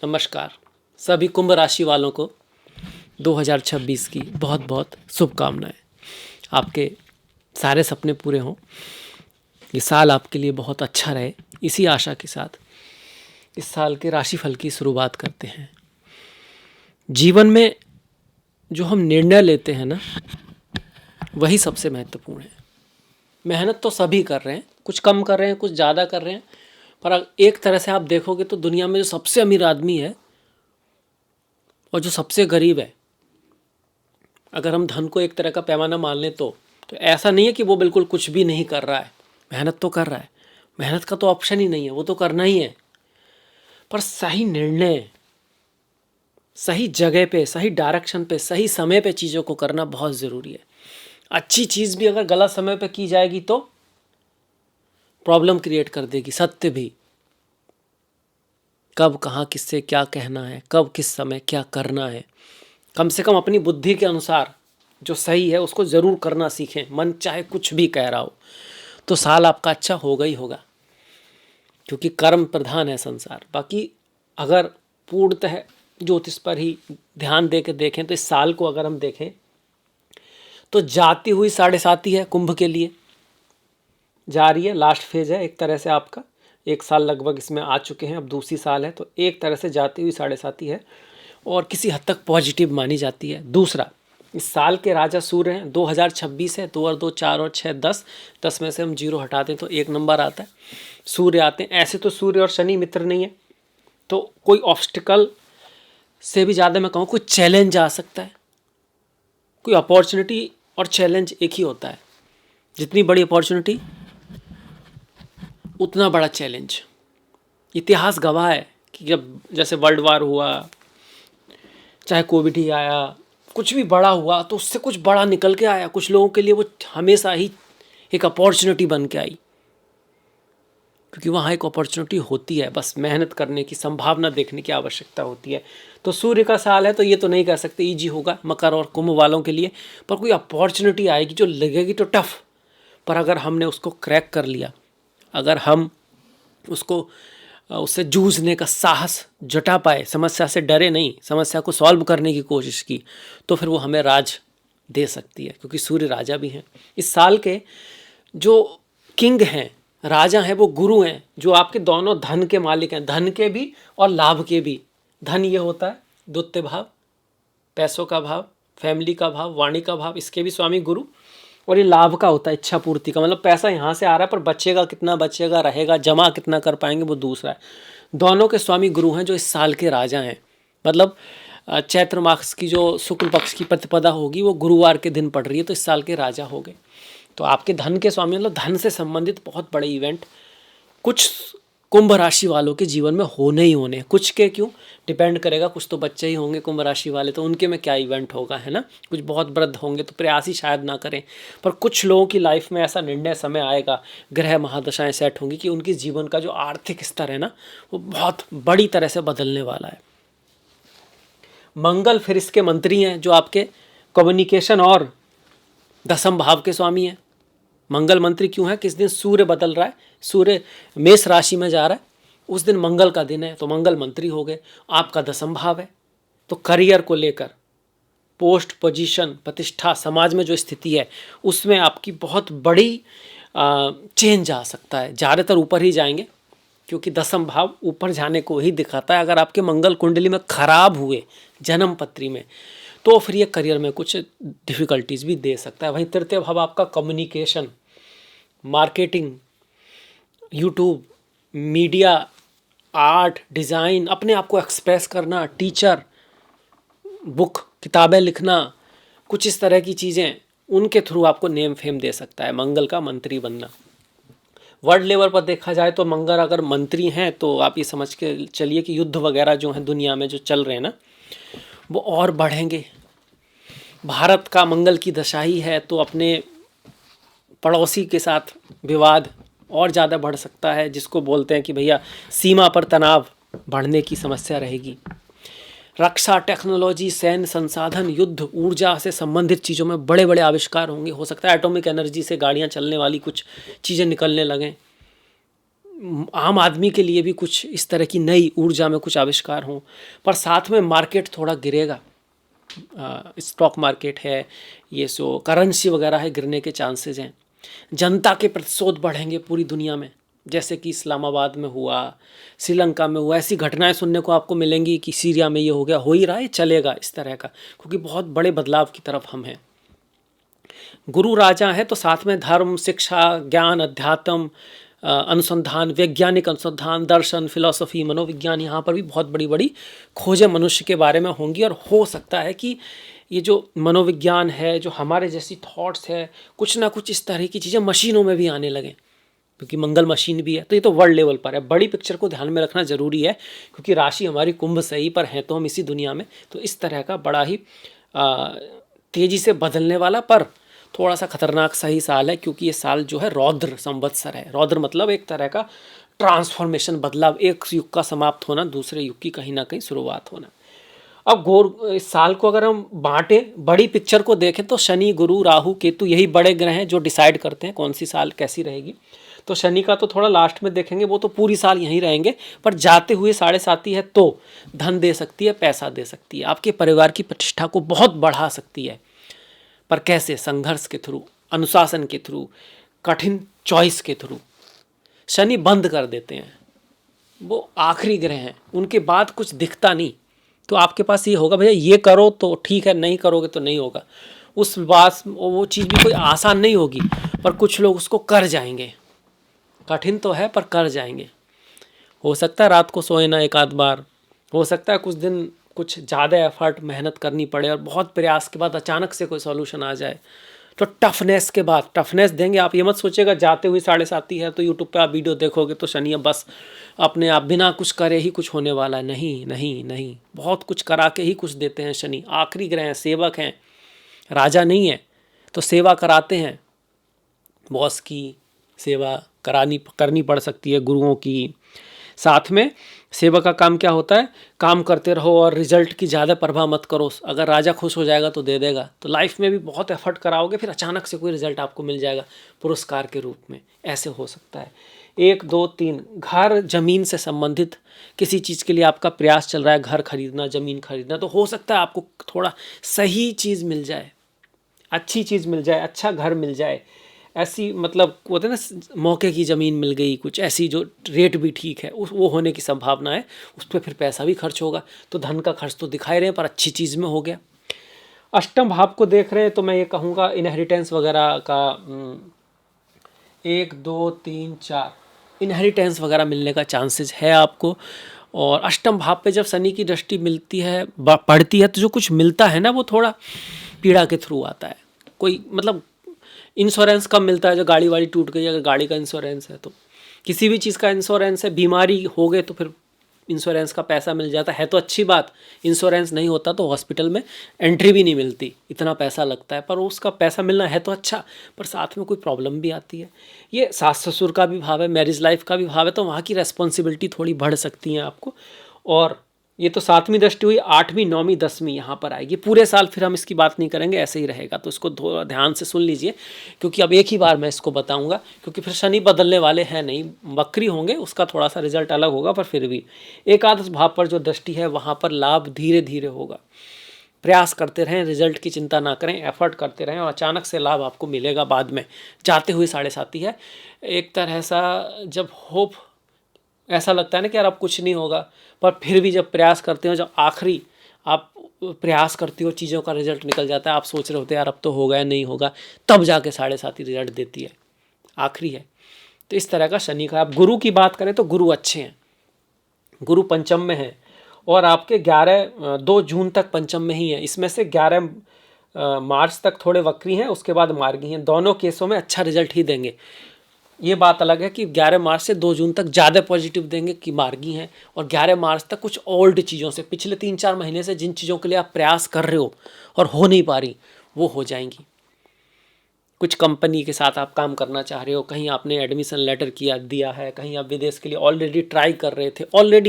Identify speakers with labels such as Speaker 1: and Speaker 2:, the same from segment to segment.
Speaker 1: नमस्कार। सभी कुंभ राशि वालों को 2026 की बहुत बहुत शुभकामनाएं। आपके सारे सपने पूरे हों, ये साल आपके लिए बहुत अच्छा रहे, इसी आशा के साथ इस साल के राशिफल की शुरुआत करते हैं। जीवन में जो हम निर्णय लेते हैं ना, वही सबसे महत्वपूर्ण है। मेहनत तो सभी कर रहे हैं, कुछ कम कर रहे हैं, कुछ ज़्यादा कर रहे हैं, पर एक तरह से आप देखोगे तो दुनिया में जो सबसे अमीर आदमी है और जो सबसे गरीब है, अगर हम धन को एक तरह का पैमाना मान लें तो ऐसा नहीं है कि वो बिल्कुल कुछ भी नहीं कर रहा है। मेहनत तो कर रहा है, मेहनत का तो ऑप्शन ही नहीं है, वो तो करना ही है। पर सही निर्णय, सही जगह पे, सही डायरेक्शन पे, सही समय पे चीज़ों को करना बहुत ज़रूरी है। अच्छी चीज़ भी अगर गलत समय पे की जाएगी तो प्रॉब्लम क्रिएट कर देगी। सत्य भी, कब कहाँ किससे क्या कहना है, कब किस समय क्या करना है, कम से कम अपनी बुद्धि के अनुसार जो सही है उसको ज़रूर करना सीखें। मन चाहे कुछ भी कह रहा हो तो साल आपका अच्छा होगा ही होगा, क्योंकि कर्म प्रधान है संसार। बाकी अगर पूर्णतः ज्योतिष पर ही ध्यान दे के देखें तो इस साल को अगर हम देखें तो जाती हुई 7.5 है कुंभ के लिए, जा रही है, लास्ट फेज है एक तरह से। आपका 1 साल लगभग इसमें आ चुके हैं, अब दूसरी साल है, तो एक तरह से जाती हुई 7.5 है और किसी हद तक पॉजिटिव मानी जाती है। दूसरा, इस साल के राजा सूर्य हैं। 2026 है, 2 और 2 4 और 6 10, 10 में से हम 0 हटा दें तो 1 नंबर आता है, सूर्य आते हैं। ऐसे तो सूर्य और शनि मित्र नहीं है, तो कोई ऑब्स्टिकल से भी ज़्यादा मैं कहूँ कोई चैलेंज आ सकता है। कोई अपॉर्चुनिटी और चैलेंज एक ही होता है, जितनी बड़ी अपॉर्चुनिटी उतना बड़ा चैलेंज। इतिहास गवाह है कि जब जैसे वर्ल्ड वार हुआ, चाहे कोविड ही आया, कुछ भी बड़ा हुआ तो उससे कुछ बड़ा निकल के आया। कुछ लोगों के लिए वो हमेशा ही एक अपॉर्चुनिटी बन के आई, क्योंकि वहाँ एक अपॉर्चुनिटी होती है, बस मेहनत करने की, संभावना देखने की आवश्यकता होती है। तो सूर्य का साल है तो ये तो नहीं कह सकते ईजी होगा मकर और कुंभ वालों के लिए, पर कोई अपॉर्चुनिटी आएगी जो लगेगी तो टफ, पर अगर हमने उसको क्रैक कर लिया, अगर हम उसको उससे जूझने का साहस जुटा पाए, समस्या से डरे नहीं, समस्या को सॉल्व करने की कोशिश की, तो फिर वो हमें राज दे सकती है, क्योंकि सूर्य राजा भी हैं। इस साल के जो किंग हैं, राजा हैं, वो गुरु हैं, जो आपके दोनों धन के मालिक हैं, धन के भी और लाभ के भी। धन ये होता है द्वितीय भाव, पैसों का भाव, फैमिली का भाव, वाणी का भाव, इसके भी स्वामी गुरु। और ये लाभ का होता है, इच्छा पूर्ति का, मतलब पैसा यहाँ से आ रहा है पर बचेगा कितना, बचेगा रहेगा, जमा कितना कर पाएंगे, वो दूसरा है। दोनों के स्वामी गुरु हैं जो इस साल के राजा हैं। मतलब चैत्र मास की जो शुक्ल पक्ष की प्रतिपदा होगी वो गुरुवार के दिन पड़ रही है, तो इस साल के राजा हो गए। तो आपके धन के स्वामी, मतलब धन से संबंधित बहुत बड़े इवेंट कुछ कुंभ राशि वालों के जीवन में होने ही होने। कुछ के क्यों डिपेंड करेगा, कुछ तो बच्चे ही होंगे कुंभ राशि वाले, तो उनके में क्या इवेंट होगा, है ना। कुछ बहुत वृद्ध होंगे तो प्रयास ही शायद ना करें, पर कुछ लोगों की लाइफ में ऐसा निर्णय समय आएगा, ग्रह महादशाएं सेट होंगी कि उनके जीवन का जो आर्थिक स्तर है ना, वो बहुत बड़ी तरह से बदलने वाला है। मंगल फिर इसके मंत्री हैं, जो आपके कम्युनिकेशन और दसम भाव के स्वामी हैं। मंगल मंत्री क्यों है, किस दिन सूर्य बदल रहा है, सूर्य मेष राशि में जा रहा है, उस दिन मंगल का दिन है, तो मंगल मंत्री हो गए। आपका दसम भाव है, तो करियर को लेकर पोस्ट पोजीशन, प्रतिष्ठा, समाज में जो स्थिति है उसमें आपकी बहुत बड़ी चेंज आ सकता है। ज़्यादातर ऊपर ही जाएंगे, क्योंकि दसम भाव ऊपर जाने को ही दिखाता है। अगर आपके मंगल कुंडली में खराब हुए जन्म पत्री में, तो फिर ये करियर में कुछ डिफ़िकल्टीज भी दे सकता है। वहीं तृतीय भाव आपका communication, marketing, YouTube, media, art, design, अपने आप को एक्सप्रेस करना, टीचर, बुक, किताबें लिखना, कुछ इस तरह की चीज़ें, उनके थ्रू आपको नेम फेम दे सकता है मंगल का मंत्री बनना। वर्ल्ड लेवल पर देखा जाए तो मंगल अगर मंत्री हैं तो आप ये समझ के चलिए कि युद्ध वगैरह जो हैं दुनिया में जो चल रहे हैं ना, वो और बढ़ेंगे। भारत का मंगल की दशा ही है तो अपने पड़ोसी के साथ विवाद और ज़्यादा बढ़ सकता है, जिसको बोलते हैं कि भैया सीमा पर तनाव बढ़ने की समस्या रहेगी। रक्षा, टेक्नोलॉजी, सैन्य संसाधन, युद्ध, ऊर्जा से संबंधित चीज़ों में बड़े बड़े आविष्कार होंगे। हो सकता है एटॉमिक एनर्जी से गाड़ियाँ चलने वाली कुछ चीज़ें निकलने लगें। आम आदमी के लिए भी कुछ इस तरह की नई ऊर्जा में कुछ आविष्कार हों, पर साथ में मार्केट थोड़ा गिरेगा। स्टॉक मार्केट है, ये सो करेंसी वगैरह है, गिरने के चांसेस हैं। जनता के प्रतिशोध बढ़ेंगे पूरी दुनिया में, जैसे कि इस्लामाबाद में हुआ, श्रीलंका में हुआ। ऐसी घटनाएं सुनने को आपको मिलेंगी कि सीरिया में ये हो गया, हो ही रहा है, चलेगा इस तरह का, क्योंकि बहुत बड़े बदलाव की तरफ हम हैं। गुरु राजा है तो साथ में धर्म, शिक्षा, ज्ञान, अध्यात्म, अनुसंधान, वैज्ञानिक अनुसंधान, दर्शन, फिलॉसफी, मनोविज्ञान, यहाँ पर भी बहुत बड़ी बड़ी खोजें मनुष्य के बारे में होंगी। और हो सकता है कि ये जो मनोविज्ञान है, जो हमारे जैसी थॉट्स है, कुछ ना कुछ इस तरह की चीज़ें मशीनों में भी आने लगें, क्योंकि मंगल मशीन भी है। तो ये तो वर्ल्ड लेवल पर है, बड़ी पिक्चर को ध्यान में रखना ज़रूरी है, क्योंकि राशि हमारी कुंभ सही पर है तो हम इसी दुनिया में। तो इस तरह का बड़ा ही तेज़ी से बदलने वाला पर थोड़ा सा खतरनाक सही साल है, क्योंकि ये साल जो है रौद्र संवत्सर है। रौद्र मतलब एक तरह का ट्रांसफॉर्मेशन, बदलाव, एक युग का समाप्त होना, दूसरे युग की कहीं ना कहीं शुरुआत होना। अब इस साल को अगर हम बांटे, बड़ी पिक्चर को देखें, तो शनि, गुरु, राहु, केतु, यही बड़े ग्रह हैं जो डिसाइड करते हैं कौन सी साल कैसी रहेगी। तो शनि का तो थोड़ा लास्ट में देखेंगे, वो तो पूरी साल यहीं रहेंगे, पर जाते हुए 7.5 है तो धन दे सकती है, पैसा दे सकती है, आपके परिवार की प्रतिष्ठा को बहुत बढ़ा सकती है। पर कैसे? संघर्ष के थ्रू, अनुशासन के थ्रू, कठिन चॉइस के थ्रू। शनि बंद कर देते हैं, वो आखिरी ग्रह हैं, उनके बाद कुछ दिखता नहीं। तो आपके पास ये होगा, भैया ये करो तो ठीक है, नहीं करोगे तो नहीं होगा। उस बात वो चीज़ भी कोई आसान नहीं होगी, पर कुछ लोग उसको कर जाएंगे। कठिन तो है पर कर जाएंगे। हो सकता है रात को सोए ना एक आध बार, हो सकता है कुछ दिन कुछ ज़्यादा एफर्ट, मेहनत करनी पड़े, और बहुत प्रयास के बाद अचानक से कोई सॉल्यूशन आ जाए। तो टफनेस के बाद टफनेस देंगे। आप ये मत सोचिएगा जाते हुए 7.5 है तो यूट्यूब पे आप वीडियो देखोगे तो शनि बस अपने आप बिना कुछ करे ही कुछ होने वाला है। नहीं नहीं नहीं, बहुत कुछ करा के ही कुछ देते हैं शनि। आखिरी ग्रह हैं, सेवक हैं, राजा नहीं है, तो सेवा कराते हैं। बॉस की सेवा करनी पड़ सकती है, गुरुओं की। साथ में सेवा का काम क्या होता है? काम करते रहो और रिजल्ट की ज़्यादा परवाह मत करो। अगर राजा खुश हो जाएगा तो दे देगा, तो लाइफ में भी बहुत एफर्ट कराओगे, फिर अचानक से कोई रिजल्ट आपको मिल जाएगा पुरस्कार के रूप में। ऐसे हो सकता है। 1 2 3 घर जमीन से संबंधित किसी चीज़ के लिए आपका प्रयास चल रहा है, घर खरीदना, ज़मीन खरीदना, तो हो सकता है आपको थोड़ा सही चीज़ मिल जाए, अच्छी चीज़ मिल जाए, अच्छा घर मिल जाए। ऐसी मतलब होते हैं ना, मौके की ज़मीन मिल गई, कुछ ऐसी जो रेट भी ठीक है, उस वो होने की संभावना है। उस पर फिर पैसा भी खर्च होगा, तो धन का खर्च तो दिखाई रहे हैं, पर अच्छी चीज़ में हो गया। अष्टम भाव को देख रहे हैं तो मैं ये कहूँगा इनहेरिटेंस वगैरह का 1 2 3 4 इनहेरिटेंस वगैरह मिलने का चांसेस है आपको। और अष्टम भाव पे जब शनि की दृष्टि मिलती है, पड़ती है, तो जो कुछ मिलता है ना वो थोड़ा पीड़ा के थ्रू आता है। कोई मतलब इंश्योरेंस कब मिलता है? जो गाड़ी वाड़ी टूट गई, अगर गाड़ी का इंश्योरेंस है तो, किसी भी चीज़ का इंश्योरेंस है, बीमारी हो गए तो फिर इंश्योरेंस का पैसा मिल जाता है तो अच्छी बात। इंश्योरेंस नहीं होता तो हॉस्पिटल में एंट्री भी नहीं मिलती, इतना पैसा लगता है, पर उसका पैसा मिलना है तो अच्छा, पर साथ में कोई प्रॉब्लम भी आती है। ये सास ससुर का भी भाव है, मैरिज लाइफ का भी भाव है, तो वहाँ की रेस्पॉन्सिबिलिटी थोड़ी बढ़ सकती है आपको। और ये तो 7वीं दृष्टि हुई, 8वीं 9वीं 10वीं यहाँ पर आएगी। पूरे साल फिर हम इसकी बात नहीं करेंगे, ऐसे ही रहेगा, तो इसको थोड़ा ध्यान से सुन लीजिए, क्योंकि अब एक ही बार मैं इसको बताऊंगा, क्योंकि फिर शनि बदलने वाले हैं नहीं, वक्री होंगे, उसका थोड़ा सा रिजल्ट अलग होगा, पर फिर भी एकादश भाव पर जो दृष्टि है वहाँ पर लाभ धीरे धीरे होगा। प्रयास करते रहें, रिजल्ट की चिंता ना करें, एफर्ट करते रहें, और अचानक से लाभ आपको मिलेगा बाद में। जाते हुए 7.5 है एक तरह सा, जब होप ऐसा लगता है ना कि यार अब कुछ नहीं होगा, पर फिर भी जब प्रयास करते हो, जब आखिरी आप प्रयास करती हो, चीज़ों का रिजल्ट निकल जाता है, आप सोच रहे होते यार अब तो होगा या नहीं होगा, तब जाके 7.5 रिजल्ट देती है, आखिरी है। तो इस तरह का शनि का। आप गुरु की बात करें तो गुरु अच्छे हैं, गुरु पंचम में है, और आपके 2 जून तक पंचम में ही है। इसमें से 11 मार्च तक थोड़े वक्री हैं, उसके बाद मार्गी हैं। दोनों केसों में अच्छा रिजल्ट ही देंगे। ये बात अलग है कि 11 मार्च से 2 जून तक ज़्यादा पॉजिटिव देंगे कि मार्गी हैं, और 11 मार्च तक कुछ ओल्ड चीज़ों से, पिछले 3-4 महीने से जिन चीज़ों के लिए आप प्रयास कर रहे हो और हो नहीं पा रही, वो हो जाएंगी। कुछ कंपनी के साथ आप काम करना चाह रहे हो, कहीं आपने एडमिशन लेटर दिया है, कहीं आप विदेश के लिए ऑलरेडी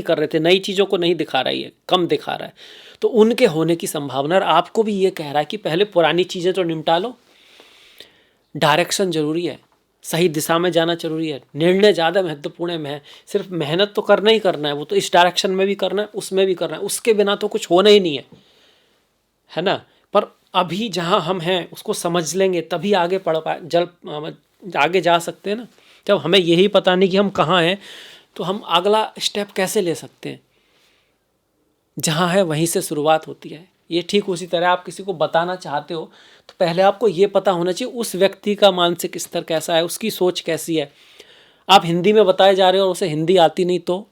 Speaker 1: कर रहे थे, नई चीज़ों को नहीं दिखा रही है, कम दिखा रहा है, तो उनके होने की संभावना। और आपको भी ये कह रहा है कि पहले पुरानी चीज़ें तो निपटा लो। डायरेक्शन ज़रूरी है, सही दिशा में जाना जरूरी है, निर्णय ज़्यादा महत्वपूर्ण है। सिर्फ मेहनत तो करना ही करना है, वो तो इस डायरेक्शन में भी करना है, उसमें भी करना है, उसके बिना तो कुछ होना ही नहीं है ना। पर अभी जहाँ हम हैं उसको समझ लेंगे तभी आगे पढ़ पाए, आगे जा सकते हैं ना। जब हमें यही पता नहीं कि हम कहाँ हैं तो हम अगला स्टेप कैसे ले सकते हैं। जहाँ है वहीं से शुरुआत होती है। ये ठीक उसी तरह आप किसी को बताना चाहते हो तो पहले आपको ये पता होना चाहिए उस व्यक्ति का मानसिक स्तर कैसा है, उसकी सोच कैसी है। आप हिंदी में बताए जा रहे हो और उसे हिंदी आती नहीं तो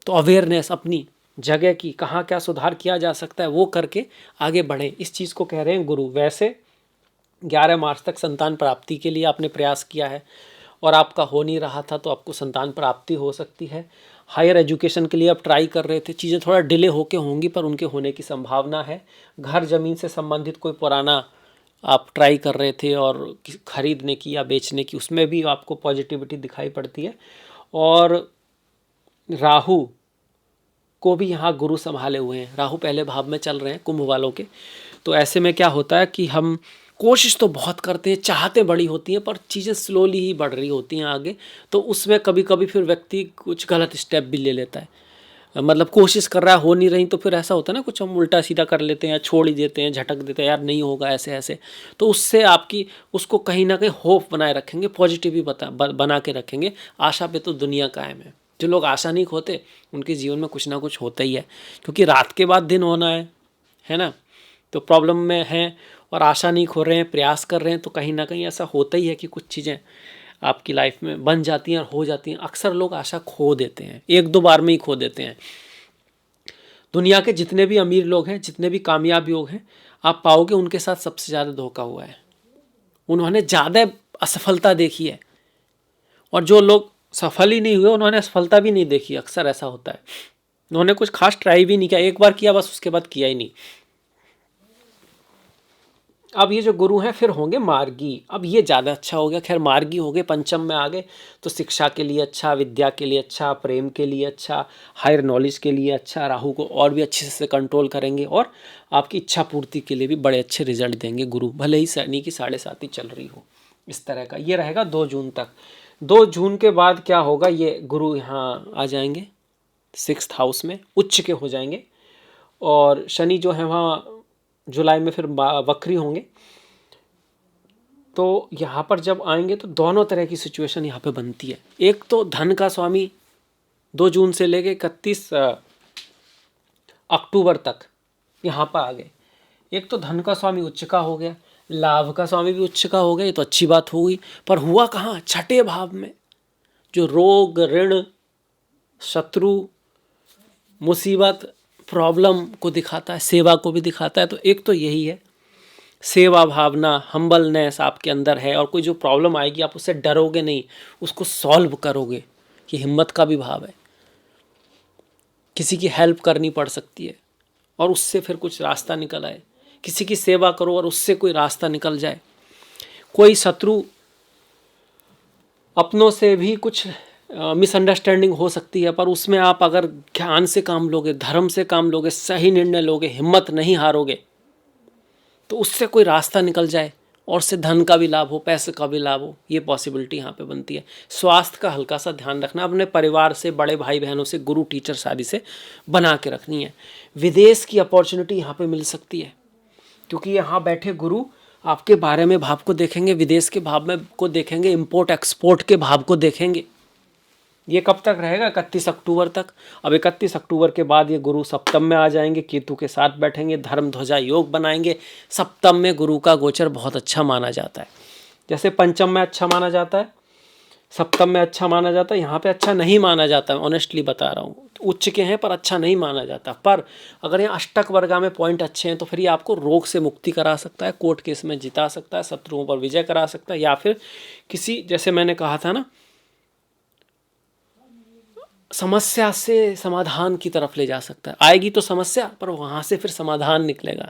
Speaker 1: अवेयरनेस अपनी जगह की, कहाँ क्या सुधार किया जा सकता है वो करके आगे बढ़ें। इस चीज़ को कह रहे हैं गुरु। वैसे 11 मार्च तक संतान प्राप्ति के लिए आपने प्रयास किया है और आपका हो नहीं रहा था तो आपको संतान प्राप्ति हो सकती है। हायर एजुकेशन के लिए आप ट्राई कर रहे थे, चीज़ें थोड़ा डिले होके होंगी पर उनके होने की संभावना है। घर ज़मीन से संबंधित कोई पुराना आप ट्राई कर रहे थे और खरीदने की या बेचने की, उसमें भी आपको पॉजिटिविटी दिखाई पड़ती है। और राहु को भी यहाँ गुरु संभाले हुए हैं, राहु पहले भाव में चल रहे हैं कुंभ वालों के। तो ऐसे में क्या होता है कि हम कोशिश तो बहुत करते हैं, चाहते बड़ी होती हैं पर चीज़ें स्लोली ही बढ़ रही होती हैं आगे। तो उसमें कभी कभी फिर व्यक्ति कुछ गलत स्टेप भी ले लेता है, मतलब कोशिश कर रहा है हो नहीं रही तो फिर ऐसा होता है ना, कुछ हम उल्टा सीधा कर लेते हैं या छोड़ ही देते हैं, झटक देते हैं, यार नहीं होगा ऐसे ऐसे। तो उससे आपकी उसको कहीं ना कहीं होप बनाए रखेंगे, पॉजिटिव ही बना के रखेंगे। आशा पे तो दुनिया कायम है। जो लोग आशा नहीं खोते उनके जीवन में कुछ ना कुछ होता ही है, क्योंकि रात के बाद दिन होना है ना। तो प्रॉब्लम में हैं और आशा नहीं खो रहे हैं, प्रयास कर रहे हैं, तो कहीं ना कहीं ऐसा होता ही है कि कुछ चीज़ें आपकी लाइफ में बन जाती हैं और हो जाती हैं। अक्सर लोग आशा खो देते हैं, 1-2 बार में ही खो देते हैं। दुनिया के जितने भी अमीर लोग हैं, जितने भी कामयाब लोग हैं, आप पाओगे उनके साथ सबसे ज़्यादा धोखा हुआ है, उन्होंने ज़्यादा असफलता देखी है। और जो लोग सफल ही नहीं हुए उन्होंने असफलता भी नहीं देखी। अक्सर ऐसा होता है, उन्होंने कुछ खास ट्राई भी नहीं किया, एक बार किया बस, उसके बाद किया ही नहीं। अब ये जो गुरु हैं फिर होंगे मार्गी। अब ये ज़्यादा अच्छा हो गया, खैर मार्गी हो गए, पंचम में आ गए तो शिक्षा के लिए अच्छा, विद्या के लिए अच्छा, प्रेम के लिए अच्छा, हायर नॉलेज के लिए अच्छा। राहु को और भी अच्छे से कंट्रोल करेंगे और आपकी इच्छा पूर्ति के लिए भी बड़े अच्छे रिजल्ट देंगे गुरु, भले ही शनि की 7.5 चल रही हो। इस तरह का ये रहेगा 2 जून तक। 2 जून के बाद क्या होगा, ये गुरु यहाँ आ जाएंगे 6th हाउस में, उच्च के हो जाएंगे। और शनि जो है वहाँ जुलाई में फिर वक्री होंगे। तो यहाँ पर जब आएंगे तो दोनों तरह की सिचुएशन यहाँ पे बनती है। एक तो धन का स्वामी 2 जून से लेके 31 अक्टूबर तक यहाँ पर आ गए। एक तो धन का स्वामी उच्च का हो गया, लाभ का स्वामी भी उच्च का हो गया, ये तो अच्छी बात हो गई। पर हुआ कहाँ, 6ठे भाव में, जो रोग, ऋण, शत्रु, मुसीबत, प्रॉब्लम को दिखाता है, सेवा को भी दिखाता है। तो एक तो यही है, सेवा भावना, हम्बलनेस आपके अंदर है, और कोई जो प्रॉब्लम आएगी आप उससे डरोगे नहीं, उसको सॉल्व करोगे। ये हिम्मत का भी भाव है, किसी की हेल्प करनी पड़ सकती है और उससे फिर कुछ रास्ता निकल आए। किसी की सेवा करो और उससे कोई रास्ता निकल जाए। कोई शत्रु, अपनों से भी कुछ मिसअंडरस्टैंडिंग हो सकती है, पर उसमें आप अगर ध्यान से काम लोगे, धर्म से काम लोगे, सही निर्णय लोगे, हिम्मत नहीं हारोगे, तो उससे कोई रास्ता निकल जाए और उससे धन का भी लाभ हो, पैसे का भी लाभ हो। ये पॉसिबिलिटी यहाँ पे बनती है। स्वास्थ्य का हल्का सा ध्यान रखना, अपने परिवार से, बड़े भाई बहनों से, गुरु टीचर आदि से बना के रखनी है। विदेश की अपॉर्चुनिटी यहाँ पे मिल सकती है, क्योंकि यहाँ बैठे गुरु आपके बारे में भाव को देखेंगे, विदेश के भाव में को देखेंगे, इम्पोर्ट एक्सपोर्ट के भाव को देखेंगे। ये कब तक रहेगा, 31 अक्टूबर तक। अब 31 अक्टूबर के बाद ये गुरु सप्तम में आ जाएंगे, केतु के साथ बैठेंगे, धर्म ध्वजा योग बनाएंगे। सप्तम में गुरु का गोचर बहुत अच्छा माना जाता है। जैसे पंचम में अच्छा माना जाता है, सप्तम में अच्छा माना जाता है, यहाँ पे अच्छा नहीं माना जाता है, ऑनेस्टली बता रहा हूँ। उच्च के हैं पर अच्छा नहीं माना जाता। पर अगर यहाँ अष्टक वर्गा में पॉइंट अच्छे हैं तो फिर ये आपको रोग से मुक्ति करा सकता है, कोर्ट केस में जिता सकता है, शत्रुओं पर विजय करा सकता है, या फिर किसी, जैसे मैंने कहा था ना, समस्या से समाधान की तरफ ले जा सकता है। आएगी तो समस्या, पर वहाँ से फिर समाधान निकलेगा,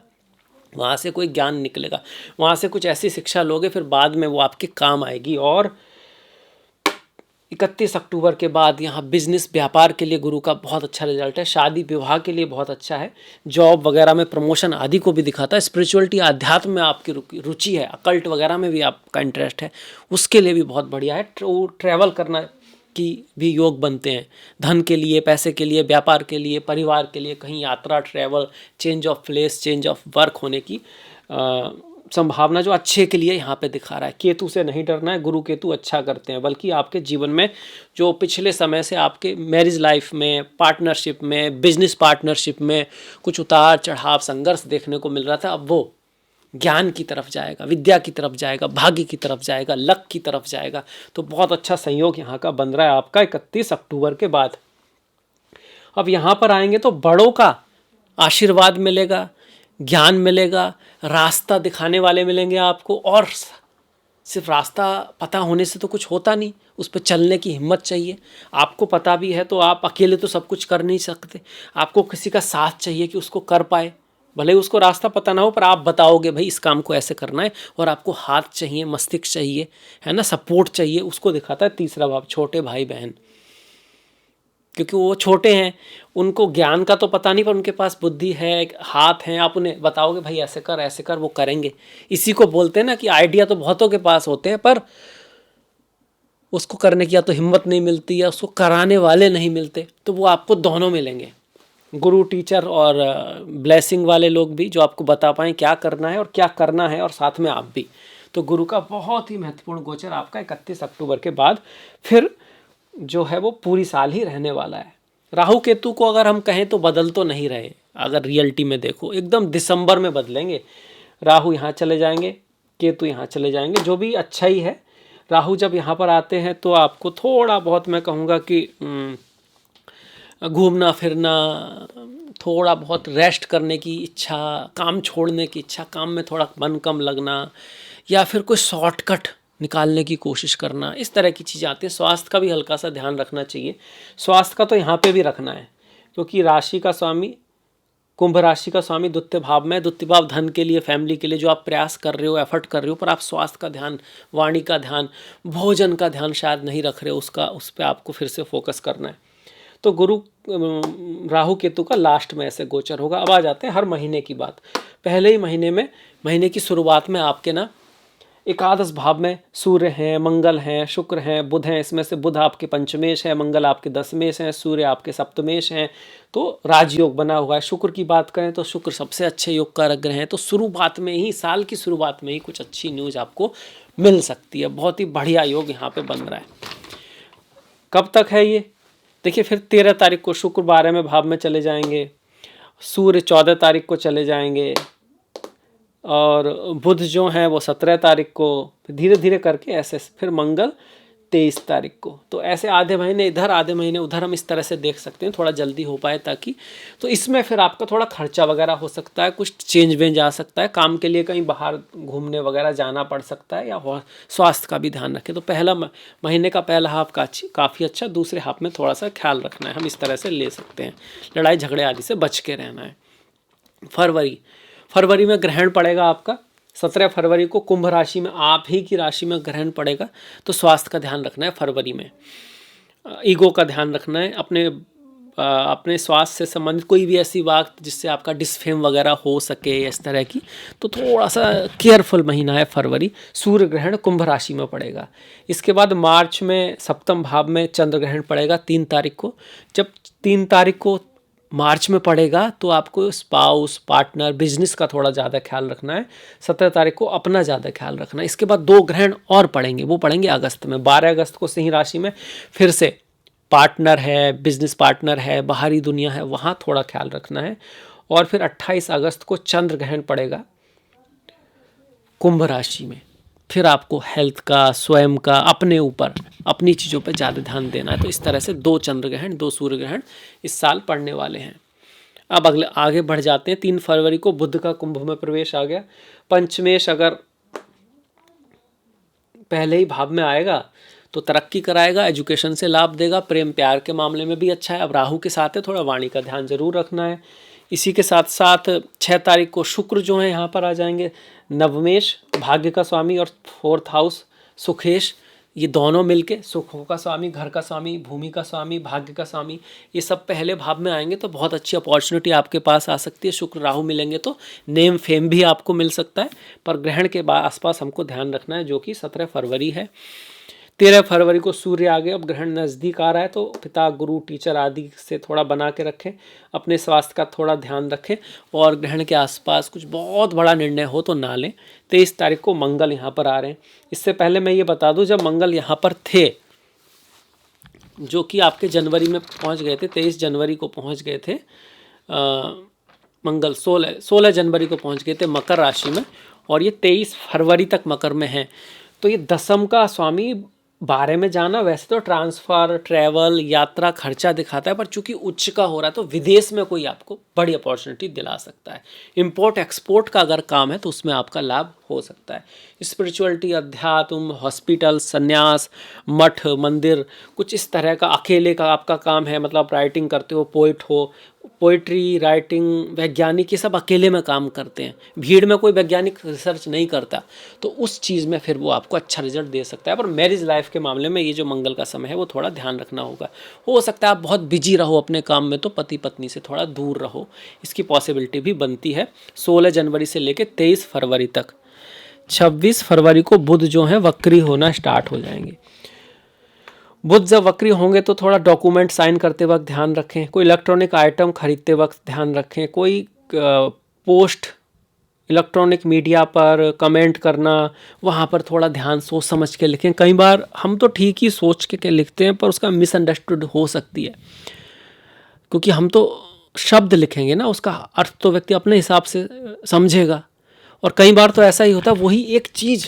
Speaker 1: वहाँ से कोई ज्ञान निकलेगा, वहाँ से कुछ ऐसी शिक्षा लोगे फिर बाद में वो आपके काम आएगी। और 31 अक्टूबर के बाद यहाँ बिजनेस व्यापार के लिए गुरु का बहुत अच्छा रिजल्ट है, शादी विवाह के लिए बहुत अच्छा है, जॉब वगैरह में प्रमोशन आदि को भी दिखाता है। स्पिरिचुअलिटी अध्यात्म में आपकी रुचि है, अकल्ट वगैरह में भी आपका इंटरेस्ट है, उसके लिए भी बहुत बढ़िया है। ट्रैवल करना की भी योग बनते हैं, धन के लिए, पैसे के लिए, व्यापार के लिए, परिवार के लिए, कहीं यात्रा, travel, change of place, change of work होने की संभावना जो अच्छे के लिए यहाँ पे दिखा रहा है। केतु से नहीं डरना है, गुरु केतु अच्छा करते हैं, बल्कि आपके जीवन में जो पिछले समय से आपके मैरिज लाइफ में, पार्टनरशिप में, बिजनेस पार्टनरशिप में कुछ उतार चढ़ाव, संघर्ष देखने को मिल रहा था, अब वो ज्ञान की तरफ जाएगा, विद्या की तरफ जाएगा, भाग्य की तरफ जाएगा, लक की तरफ जाएगा। तो बहुत अच्छा संयोग यहाँ का बन रहा है आपका 31 अक्टूबर के बाद। अब यहाँ पर आएंगे तो बड़ों का आशीर्वाद मिलेगा, ज्ञान मिलेगा, रास्ता दिखाने वाले मिलेंगे आपको, और सिर्फ रास्ता पता होने से तो कुछ होता नहीं, उस पर चलने की हिम्मत चाहिए। आपको पता भी है तो आप अकेले तो सब कुछ कर नहीं सकते, आपको किसी का साथ चाहिए कि उसको कर पाए। भले ही उसको रास्ता पता ना हो, पर आप बताओगे भाई इस काम को ऐसे करना है, और आपको हाथ चाहिए, मस्तिष्क चाहिए, है ना, सपोर्ट चाहिए, उसको दिखाता है तीसरा भाव, छोटे भाई बहन। क्योंकि वो छोटे हैं, उनको ज्ञान का तो पता नहीं, पर उनके पास बुद्धि है, हाथ हैं, आप उन्हें बताओगे भाई ऐसे कर, वो करेंगे। इसी को बोलते हैं ना कि आइडिया तो बहुतों के पास होते हैं, पर उसको करने की या तो हिम्मत नहीं मिलती या उसको कराने वाले नहीं मिलते। तो वो आपको दोनों मिलेंगे, गुरु, टीचर और ब्लेसिंग वाले लोग भी, जो आपको बता पाएँ क्या करना है और क्या करना है, और साथ में आप भी। तो गुरु का बहुत ही महत्वपूर्ण गोचर आपका 31 अक्टूबर के बाद फिर जो है वो पूरी साल ही रहने वाला है। राहु केतु को अगर हम कहें तो बदल तो नहीं रहे, अगर रियलिटी में देखो एकदम दिसंबर में बदलेंगे। राहु यहाँ चले जाएंगे, केतु यहाँ चले जाएंगे, जो भी अच्छा ही है। राहु जब यहाँ पर आते हैं तो आपको थोड़ा बहुत, मैं कहूँगा कि घूमना फिरना, थोड़ा बहुत रेस्ट करने की इच्छा, काम छोड़ने की इच्छा, काम में थोड़ा मन कम लगना, या फिर कोई शॉर्टकट निकालने की कोशिश करना, इस तरह की चीज़ें आती हैं। स्वास्थ्य का भी हल्का सा ध्यान रखना चाहिए। स्वास्थ्य का तो यहाँ पे भी रखना है, क्योंकि राशि का स्वामी, कुंभ राशि का स्वामी द्वितीय भाव में, द्वितीय भाव धन के लिए, फैमिली के लिए जो आप प्रयास कर रहे हो, एफर्ट कर रहे हो, पर आप स्वास्थ्य का ध्यान, वाणी का ध्यान, भोजन का ध्यान शायद नहीं रख रहे हो, उस पर आपको फिर से फोकस करना है। तो गुरु राहु केतु का लास्ट में ऐसे गोचर होगा। अब आ जाते हैं हर महीने की बात। पहले ही महीने में, महीने की शुरुआत में आपके ना एकादश भाव में सूर्य हैं, मंगल हैं, शुक्र हैं, बुध हैं। इसमें से बुध आपके पंचमेश है, मंगल आपके दशमेश हैं, सूर्य आपके सप्तमेश हैं। तो राजयोग बना हुआ है। शुक्र की बात करें तो शुक्र सबसे अच्छे योग का ग्रह है। तो शुरुआत में ही, साल की शुरुआत में ही कुछ अच्छी न्यूज़ आपको मिल सकती है। बहुत ही बढ़िया योग यहाँ पे बन रहा है। कब तक है ये? देखिए, फिर 13 तारीख को शुक्र 12वें भाव में चले जाएंगे, सूर्य 14 तारीख को चले जाएंगे, और बुध जो हैं वो 17 तारीख को, धीरे धीरे करके ऐसे फिर मंगल 23 तारीख को। तो ऐसे आधे महीने इधर, आधे महीने उधर, हम इस तरह से देख सकते हैं, थोड़ा जल्दी हो पाए ताकि। तो इसमें फिर आपका थोड़ा खर्चा वगैरह हो सकता है, कुछ चेंज वेंज आ सकता है, काम के लिए कहीं बाहर घूमने वगैरह जाना पड़ सकता है, या स्वास्थ्य का भी ध्यान रखें। तो पहला महीने का पहला हाफ काफ़ी अच्छा, दूसरे हाफ में थोड़ा सा ख्याल रखना है, हम इस तरह से ले सकते हैं। लड़ाई झगड़े आदि से बच के रहना है। फरवरी में ग्रहण पड़ेगा आपका 17 फरवरी को, कुंभ राशि में, आप ही की राशि में ग्रहण पड़ेगा। तो स्वास्थ्य का ध्यान रखना है फरवरी में, ईगो का ध्यान रखना है, अपने स्वास्थ्य से संबंधित कोई भी ऐसी बात जिससे आपका डिस्फेम वगैरह हो सके, इस तरह की। तो थोड़ा सा केयरफुल महीना है फरवरी। सूर्य ग्रहण कुंभ राशि में पड़ेगा। इसके बाद मार्च में सप्तम भाव में चंद्र ग्रहण पड़ेगा 3 तारीख को। जब 3 तारीख को मार्च में पड़ेगा तो आपको स्पाउस, पार्टनर, बिजनेस का थोड़ा ज़्यादा ख्याल रखना है। 17 तारीख को अपना ज़्यादा ख्याल रखना है। इसके बाद 2 ग्रहण और पड़ेंगे, वो पड़ेंगे अगस्त में। 12 अगस्त को सिंह राशि में फिर से पार्टनर है, बिजनेस पार्टनर है, बाहरी दुनिया है, वहाँ थोड़ा ख्याल रखना है। और फिर 28 अगस्त को चंद्र ग्रहण पड़ेगा कुंभ राशि में। फिर आपको हेल्थ का, स्वयं का, अपने ऊपर, अपनी चीज़ों पर ज़्यादा ध्यान देना है। तो इस तरह से 2 चंद्र ग्रहण, 2 सूर्य ग्रहण इस साल पड़ने वाले हैं। अब आगे बढ़ जाते हैं। 3 फरवरी को बुध का कुंभ में प्रवेश आ गया। पंचमेश अगर पहले ही भाव में आएगा तो तरक्की कराएगा, एजुकेशन से लाभ देगा, प्रेम प्यार के मामले में भी अच्छा है। अब राहु के साथ है, थोड़ा वाणी का ध्यान जरूर रखना है। इसी के साथ साथ 6 तारीख को शुक्र जो है यहाँ पर आ जाएंगे, नवमेश, भाग्य का स्वामी, और 4th हाउस सुखेश, ये दोनों मिलके सुखों का स्वामी, घर का स्वामी, भूमि का स्वामी, भाग्य का स्वामी, ये सब पहले भाव में आएंगे तो बहुत अच्छी अपॉर्चुनिटी आपके पास आ सकती है। शुक्र राहु मिलेंगे तो नेम फेम भी आपको मिल सकता है। पर ग्रहण के आसपास हमको ध्यान रखना है, जो कि 17 फरवरी है। 13 फरवरी को सूर्य आ गए, अब ग्रहण नज़दीक आ रहा है, तो पिता, गुरु, टीचर आदि से थोड़ा बना के रखें, अपने स्वास्थ्य का थोड़ा ध्यान रखें, और ग्रहण के आसपास कुछ बहुत बड़ा निर्णय हो तो ना लें। 23 तारीख को मंगल यहाँ पर आ रहे हैं। इससे पहले मैं ये बता दूं, जब मंगल यहाँ पर थे, जो कि आपके जनवरी में पहुँच गए थे, 23 जनवरी को पहुँच गए थे, मंगल 16 जनवरी को पहुँच गए थे मकर राशि में, और ये 23 फरवरी तक मकर में है। तो ये दसम का स्वामी 12 में जाना वैसे तो ट्रांसफ़र, ट्रैवल, यात्रा, खर्चा दिखाता है, पर चूंकि उच्च का हो रहा है तो विदेश में कोई आपको बड़ी अपॉर्चुनिटी दिला सकता है। इंपोर्ट एक्सपोर्ट का अगर काम है तो उसमें आपका लाभ हो सकता है। स्पिरिचुअलिटी, अध्यात्म, हॉस्पिटल, संन्यास, मठ, मंदिर, कुछ इस तरह का अकेले का आपका काम है, मतलब राइटिंग करते हो, पोइट हो, पोइट्री, राइटिंग, वैज्ञानिक, ये सब अकेले में काम करते हैं, भीड़ में कोई वैज्ञानिक रिसर्च नहीं करता, तो उस चीज़ में फिर वो आपको अच्छा रिजल्ट दे सकता है। पर मैरिज लाइफ के मामले में ये जो मंगल का समय है वो थोड़ा ध्यान रखना होगा। हो सकता है आप बहुत बिजी रहो अपने काम में, तो पति पत्नी से थोड़ा दूर रहो, इसकी पॉसिबिलिटी भी बनती है। 16 जनवरी से लेकर 23 फरवरी तक। 26 फरवरी को बुध जो है वक्री होना स्टार्ट हो जाएंगे। बुध जब वक्री होंगे तो थोड़ा डॉक्यूमेंट साइन करते वक्त ध्यान रखें, कोई इलेक्ट्रॉनिक आइटम खरीदते वक्त ध्यान रखें, कोई पोस्ट इलेक्ट्रॉनिक मीडिया पर कमेंट करना, वहाँ पर थोड़ा ध्यान सोच समझ के लिखें। कई बार हम तो ठीक ही सोच के लिखते हैं, पर उसका मिसअंडरस्टूड हो सकती है, क्योंकि हम तो शब्द लिखेंगे ना, उसका अर्थ तो व्यक्ति अपने हिसाब से समझेगा। और कई बार तो ऐसा ही होता है, वही एक चीज़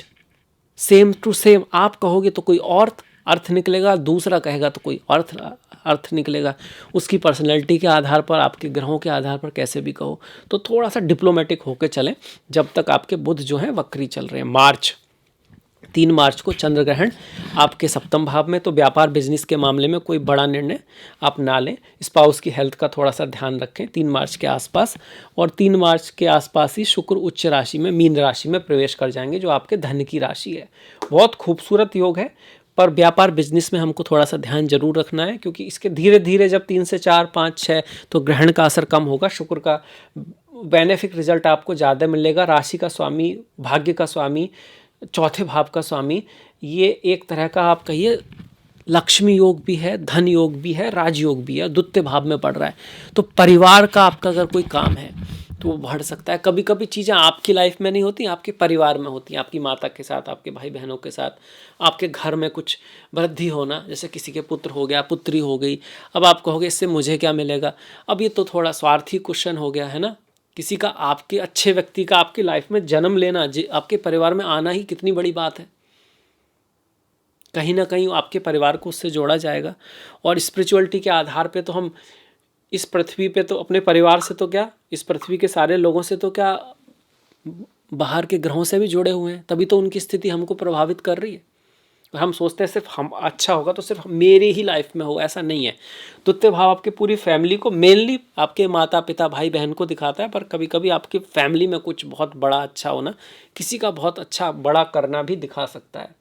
Speaker 1: सेम टू सेम आप कहोगे तो कोई और अर्थ निकलेगा, दूसरा कहेगा तो कोई अर्थ निकलेगा। उसकी पर्सनैलिटी के आधार पर, आपके ग्रहों के आधार पर कैसे भी कहो, तो थोड़ा सा डिप्लोमेटिक होकर चलें जब तक आपके बुध जो है वक्री चल रहे हैं। 3 मार्च को चंद्र ग्रहण आपके सप्तम भाव में, तो व्यापार बिजनेस के मामले में कोई बड़ा निर्णय आप ना लें। स्पाउस की हेल्थ का थोड़ा सा ध्यान रखें 3 मार्च के आसपास। और 3 मार्च के आसपास ही शुक्र उच्च राशि में, मीन राशि में प्रवेश कर जाएंगे, जो आपके धन की राशि है। बहुत खूबसूरत योग है, पर व्यापार बिजनेस में हमको थोड़ा सा ध्यान जरूर रखना है, क्योंकि इसके धीरे धीरे जब 3 से 4, 5, 6 तो ग्रहण का असर कम होगा, शुक्र का बेनिफिक रिजल्ट आपको ज़्यादा मिलेगा। राशि का स्वामी, भाग्य का स्वामी, चौथे भाव का स्वामी, ये एक तरह का आप कहिए लक्ष्मी योग भी है, धन योग भी है, राजयोग भी है, द्वितीय भाव में पड़ रहा है। तो परिवार का आपका अगर कोई काम है तो वो बढ़ सकता है। कभी कभी चीज़ें आपकी लाइफ में नहीं होती, आपके परिवार में होती हैं, आपकी माता के साथ, आपके भाई बहनों के साथ, आपके घर में कुछ वृद्धि होना, जैसे किसी के पुत्र हो गया, पुत्री हो गई। अब आप कहोगे इससे मुझे क्या मिलेगा, अब ये तो थोड़ा स्वार्थी क्वेश्चन हो गया है ना। किसी का, आपके अच्छे व्यक्ति का आपकी लाइफ में जन्म लेना, आपके परिवार में आना ही कितनी बड़ी बात है। कहीं ना कहीं आपके परिवार को उससे जोड़ा जाएगा। और स्पिरिचुअलिटी के आधार पे तो हम इस पृथ्वी पे तो अपने परिवार से तो क्या, इस पृथ्वी के सारे लोगों से तो क्या, बाहर के ग्रहों से भी जुड़े हुए हैं, तभी तो उनकी स्थिति हमको प्रभावित कर रही है। हम सोचते हैं सिर्फ हम अच्छा होगा तो सिर्फ मेरी ही लाइफ में हो, ऐसा नहीं है। द्वितीय भाव आपके पूरी फैमिली को, मेनली आपके माता पिता भाई बहन को दिखाता है, पर कभी कभी आपकी फैमिली में कुछ बहुत बड़ा अच्छा होना, किसी का बहुत अच्छा बड़ा करना भी दिखा सकता है।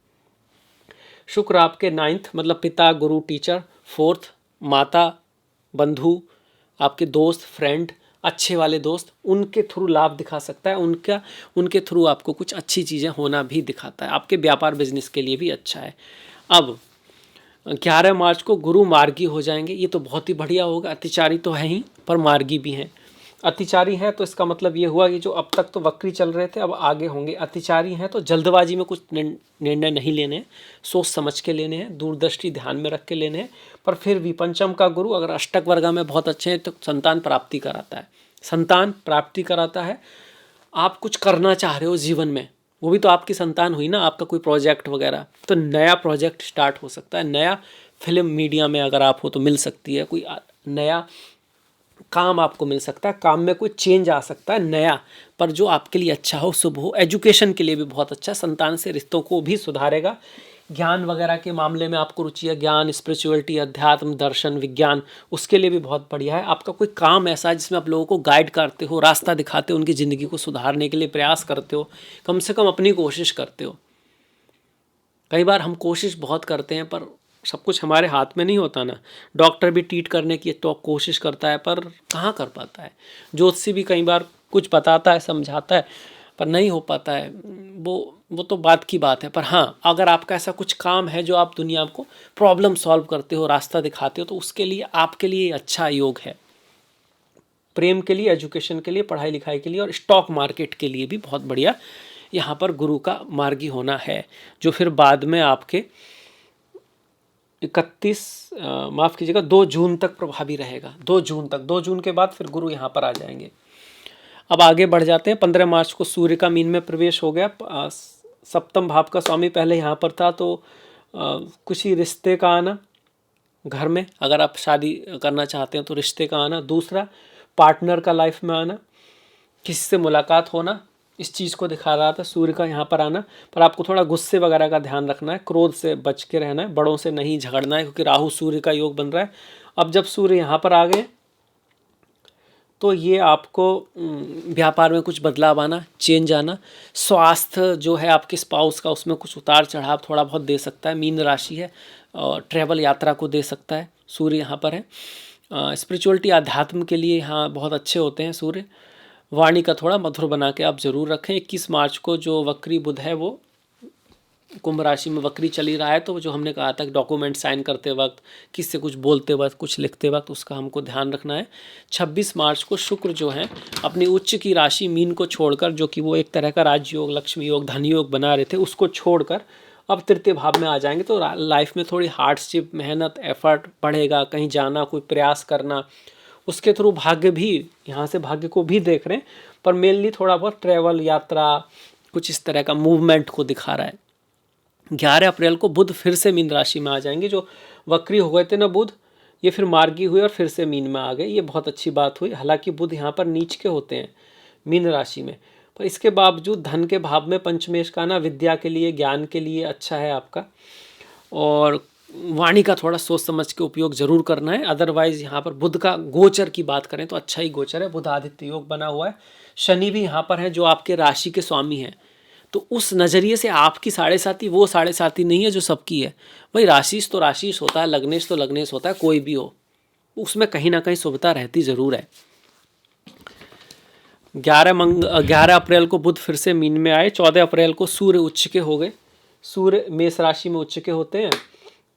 Speaker 1: शुक्र आपके 9th मतलब पिता, गुरु, टीचर, 4th माता, बंधु, आपके दोस्त, फ्रेंड, अच्छे वाले दोस्त, उनके थ्रू लाभ दिखा सकता है। उनके थ्रू आपको कुछ अच्छी चीज़ें होना भी दिखाता है। आपके व्यापार बिजनेस के लिए भी अच्छा है। अब 11 मार्च को गुरु मार्गी हो जाएंगे, ये तो बहुत ही बढ़िया होगा। अतिचारी तो है ही, पर मार्गी भी हैं। अतिचारी है तो इसका मतलब ये हुआ कि जो अब तक तो वक्री चल रहे थे अब आगे होंगे। अतिचारी हैं तो जल्दबाजी में कुछ निर्णय नहीं लेने हैं, सोच समझ के लेने हैं, दूरदृष्टि ध्यान में रख के लेने हैं। पर फिर भी पंचम का गुरु अगर अष्टक वर्गा में बहुत अच्छे हैं तो संतान प्राप्ति कराता है। संतान प्राप्ति कराता है। आप कुछ करना चाह रहे हो जीवन में, वो भी तो आपकी संतान हुई ना, आपका कोई प्रोजेक्ट वगैरह, तो नया प्रोजेक्ट स्टार्ट हो सकता है। नया फिल्म मीडिया में अगर आप हो तो मिल सकती है, कोई नया काम आपको मिल सकता है, काम में कोई चेंज आ सकता है नया, पर जो आपके लिए अच्छा हो, शुभ हो। एजुकेशन के लिए भी बहुत अच्छा, संतान से रिश्तों को भी सुधारेगा। ज्ञान वगैरह के मामले में आपको रुचि है, ज्ञान, स्पिरिचुअलिटी, अध्यात्म, दर्शन, विज्ञान, उसके लिए भी बहुत बढ़िया है। आपका कोई काम ऐसा है जिसमें आप लोगों को गाइड करते हो, रास्ता दिखाते हो, उनकी ज़िंदगी को सुधारने के लिए प्रयास करते हो, कम से कम अपनी कोशिश करते हो, कई बार हम कोशिश बहुत करते हैं पर सब कुछ हमारे हाथ में नहीं होता ना। डॉक्टर भी ट्रीट करने की तो कोशिश करता है पर कहाँ कर पाता है। ज्योतिषी भी कई बार कुछ बताता है, समझाता है, पर नहीं हो पाता है। वो तो बात की बात है। पर हाँ, अगर आपका ऐसा कुछ काम है जो आप दुनिया को प्रॉब्लम सॉल्व करते हो, रास्ता दिखाते हो, तो उसके लिए आपके लिए अच्छा योग है। प्रेम के लिए, एजुकेशन के लिए, पढ़ाई लिखाई के लिए और स्टॉक मार्केट के लिए भी बहुत बढ़िया यहाँ पर गुरु का मार्गी होना है, जो फिर बाद में आपके माफ़ कीजिएगा 2 जून तक प्रभावी रहेगा। 2 जून तक, 2 जून के बाद फिर गुरु यहाँ पर आ जाएंगे। अब आगे बढ़ जाते हैं। 15 मार्च को सूर्य का मीन में प्रवेश हो गया। सप्तम भाव का स्वामी पहले यहाँ पर था, तो कुछ ही रिश्ते का आना घर में, अगर आप शादी करना चाहते हैं तो रिश्ते का आना। दूसरा, पार्टनर का लाइफ में आना, किसी से मुलाकात होना, इस चीज़ को दिखा रहा था सूर्य का यहाँ पर आना। पर आपको थोड़ा गुस्से वगैरह का ध्यान रखना है, क्रोध से बच के रहना है, बड़ों से नहीं झगड़ना है, क्योंकि राहु सूर्य का योग बन रहा है। अब जब सूर्य यहाँ पर आ गए तो ये आपको व्यापार में कुछ बदलाव आना, चेंज आना। स्वास्थ्य जो है आपके स्पाउस का, उसमें कुछ उतार चढ़ाव थोड़ा बहुत दे सकता है। मीन राशि है और ट्रैवल यात्रा को दे सकता है। सूर्य यहाँ पर है। स्पिरिचुअलिटी, आध्यात्म के लिए यहाँ बहुत अच्छे होते हैं सूर्य। वाणी का थोड़ा मधुर बना के आप ज़रूर रखें। 21 मार्च को जो वक्री बुध है वो कुंभ राशि में वक्री चली रहा है, तो जो हमने कहा था कि डॉक्यूमेंट साइन करते वक्त, किससे कुछ बोलते वक्त, कुछ लिखते वक्त, उसका हमको ध्यान रखना है। 26 मार्च को शुक्र जो है अपनी उच्च की राशि मीन को छोड़कर, जो कि वो एक तरह का राजयोग, लक्ष्मी योग, धन योग बना रहे थे, उसको छोड़कर अब तृतीय भाव में आ जाएंगे। तो लाइफ में थोड़ी हार्डशिप, मेहनत, एफर्ट बढ़ेगा। कहीं जाना, कोई प्रयास करना, उसके थ्रू भाग्य भी, यहाँ से भाग्य को भी देख रहे हैं, पर मेनली थोड़ा बहुत ट्रैवल, यात्रा, कुछ इस तरह का मूवमेंट को दिखा रहा है। 11 अप्रैल को बुध फिर से मीन राशि में आ जाएंगे। जो वक्री हो गए थे ना बुध, ये फिर मार्गी हुए और फिर से मीन में आ गए। ये बहुत अच्छी बात हुई। हालांकि बुध यहाँ पर नीच के होते हैं मीन राशि में, पर इसके बावजूद धन के भाव में पंचमेश का आना विद्या के लिए, ज्ञान के लिए अच्छा है आपका। और वाणी का थोड़ा सोच समझ के उपयोग जरूर करना है। अदरवाइज यहाँ पर बुध का गोचर की बात करें तो अच्छा ही गोचर है। बुध आदित्य योग बना हुआ है। शनि भी यहाँ पर है जो आपके राशि के स्वामी हैं, तो उस नज़रिए से आपकी साढ़े साथी वो साढ़े साथी नहीं है जो सबकी है। भाई राशिश तो राशिश होता है, लग्नेश तो लग्नेश होता है, कोई भी हो, उसमें कहीं ना कहीं शुभता रहती ज़रूर है। 11 अप्रैल को बुध फिर से मीन में आए। 14 अप्रैल को सूर्य उच्च के हो गए। सूर्य मेष राशि में उच्च के होते हैं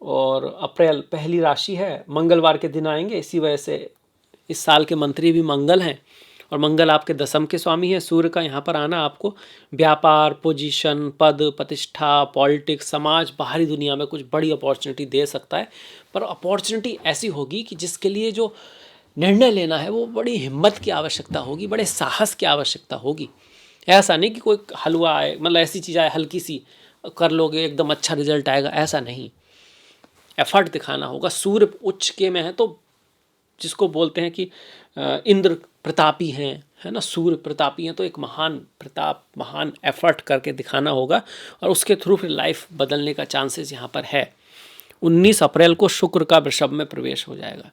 Speaker 1: और अप्रैल पहली राशि है, मंगलवार के दिन आएंगे। इसी वजह से इस साल के मंत्री भी मंगल हैं और मंगल आपके दशम के स्वामी है। सूर्य का यहाँ पर आना आपको व्यापार, पोजीशन, पद प्रतिष्ठा, पॉलिटिक्स, समाज, बाहरी दुनिया में कुछ बड़ी अपॉर्चुनिटी दे सकता है। पर अपॉर्चुनिटी ऐसी होगी कि जिसके लिए जो निर्णय लेना है वो बड़ी हिम्मत की आवश्यकता होगी, बड़े साहस की आवश्यकता होगी। ऐसा नहीं कि कोई हलवा आए, मतलब ऐसी चीज़ आए हल्की सी कर लोगे एकदम अच्छा रिजल्ट आएगा, ऐसा नहीं। एफर्ट दिखाना होगा। सूर्य उच्च के में है तो जिसको बोलते हैं कि इंद्र प्रतापी हैं, है ना, सूर्य प्रतापी हैं, तो एक महान प्रताप, महान एफर्ट करके दिखाना होगा और उसके थ्रू फिर लाइफ बदलने का चांसेस यहाँ पर है। 19 अप्रैल को शुक्र का वृषभ में प्रवेश हो जाएगा।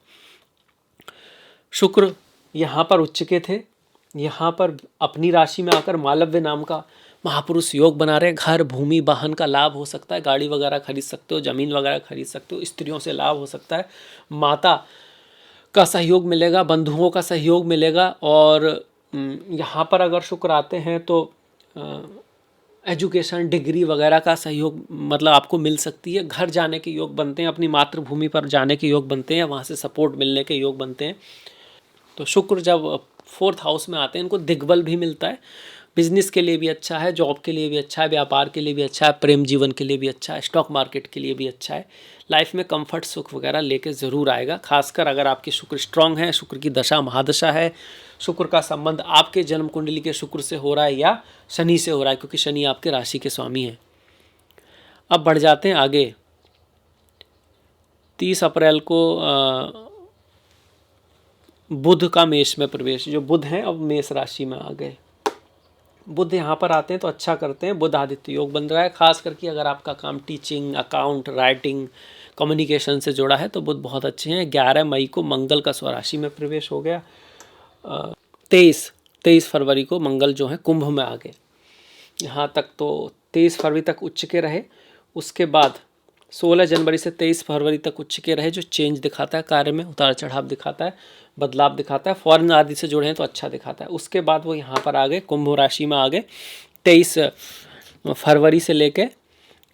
Speaker 1: शुक्र यहाँ पर उच्च के थे, यहाँ पर अपनी राशि में आकर मालव्य नाम का महापुरुष योग बना रहे। घर, भूमि, वाहन का लाभ हो सकता है, गाड़ी वगैरह खरीद सकते हो, ज़मीन वगैरह खरीद सकते हो, स्त्रियों से लाभ हो सकता है, माता का सहयोग मिलेगा, बंधुओं का सहयोग मिलेगा। और यहाँ पर अगर शुक्र आते हैं तो एजुकेशन, डिग्री वगैरह का सहयोग मतलब आपको मिल सकती है। घर जाने के योग बनते हैं, अपनी मातृभूमि पर जाने के योग बनते हैं, वहाँ से सपोर्ट मिलने के योग बनते हैं। तो शुक्र जब 4th हाउस में आते हैं इनको दिग्बल भी मिलता है। बिजनेस के लिए भी अच्छा है, जॉब के लिए भी अच्छा है, व्यापार के लिए भी अच्छा है, प्रेम जीवन के लिए भी अच्छा है, स्टॉक मार्केट के लिए भी अच्छा है। लाइफ में कंफर्ट, सुख वगैरह लेके ज़रूर आएगा। खासकर अगर आपकी शुक्र स्ट्रांग है, शुक्र की दशा महादशा है, शुक्र का संबंध आपके जन्म कुंडली के शुक्र से हो रहा है या शनि से हो रहा है, क्योंकि शनि आपके राशि के स्वामी हैं। अब बढ़ जाते हैं आगे। 30 अप्रैल को बुध का मेष में प्रवेश। जो बुध हैं अब मेष राशि में आ गए। बुध यहाँ पर आते हैं तो अच्छा करते हैं। बुध आदित्य योग बन रहा है। खास करके अगर आपका काम टीचिंग, अकाउंट, राइटिंग, कम्युनिकेशन से जुड़ा है तो बुध बहुत अच्छे हैं। 11 मई को मंगल का स्वराशि में प्रवेश हो गया। 23 फरवरी को मंगल जो है कुंभ में आ गए। यहाँ तक तो 23 फरवरी तक उच्च के रहे। उसके बाद 16 जनवरी से 23 फरवरी तक उच्च के रहे, जो चेंज दिखाता है, कार्य में उतार चढ़ाव दिखाता है, बदलाव दिखाता है, फॉरेन आदि से जुड़े हैं तो अच्छा दिखाता है। उसके बाद वो यहाँ पर आ गए, कुंभ राशि में आ गए 23 फरवरी से लेके,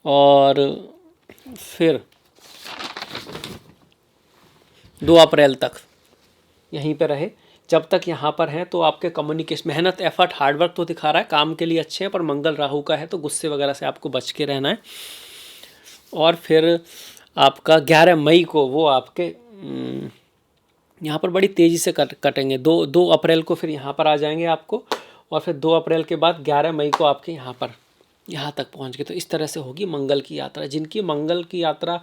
Speaker 1: और फिर 2 अप्रैल तक यहीं पे रहे। जब तक यहाँ पर हैं तो आपके कम्युनिकेशन, मेहनत, एफर्ट, हार्डवर्क तो दिखा रहा है, काम के लिए अच्छे हैं, पर मंगल राहु का है तो गुस्से वगैरह से आपको बच के रहना है। और फिर आपका 11 मई को वो आपके यहाँ पर बड़ी तेज़ी से कटेंगे। 2 अप्रैल को फिर यहाँ पर आ जाएंगे आपको, और फिर 2 अप्रैल के बाद 11 मई को आपके यहाँ तक पहुँच गए। तो इस तरह से होगी मंगल की यात्रा। जिनकी मंगल की यात्रा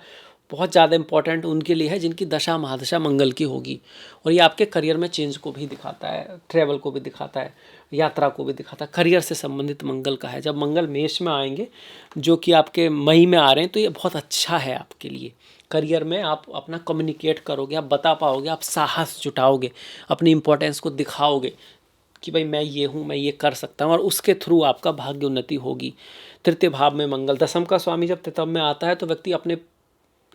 Speaker 1: बहुत ज़्यादा इंपॉर्टेंट उनके लिए है, जिनकी दशा महादशा मंगल की होगी। और ये आपके करियर में चेंज को भी दिखाता है, ट्रैवल को भी दिखाता है, यात्रा को भी दिखाता है, करियर से संबंधित मंगल का है। जब मंगल मेष में आएंगे, जो कि आपके मई में आ रहे हैं, तो ये बहुत अच्छा है आपके लिए। करियर में आप अपना कम्युनिकेट करोगे, आप बता पाओगे, आप साहस जुटाओगे, अपनी इंपॉर्टेंस को दिखाओगे कि भाई मैं ये हूँ, मैं ये कर सकता हूँ, और उसके थ्रू आपका भाग्य उन्नति होगी। तृतीय भाव में मंगल, दशम का स्वामी जब तृतीय में आता है तो व्यक्ति अपने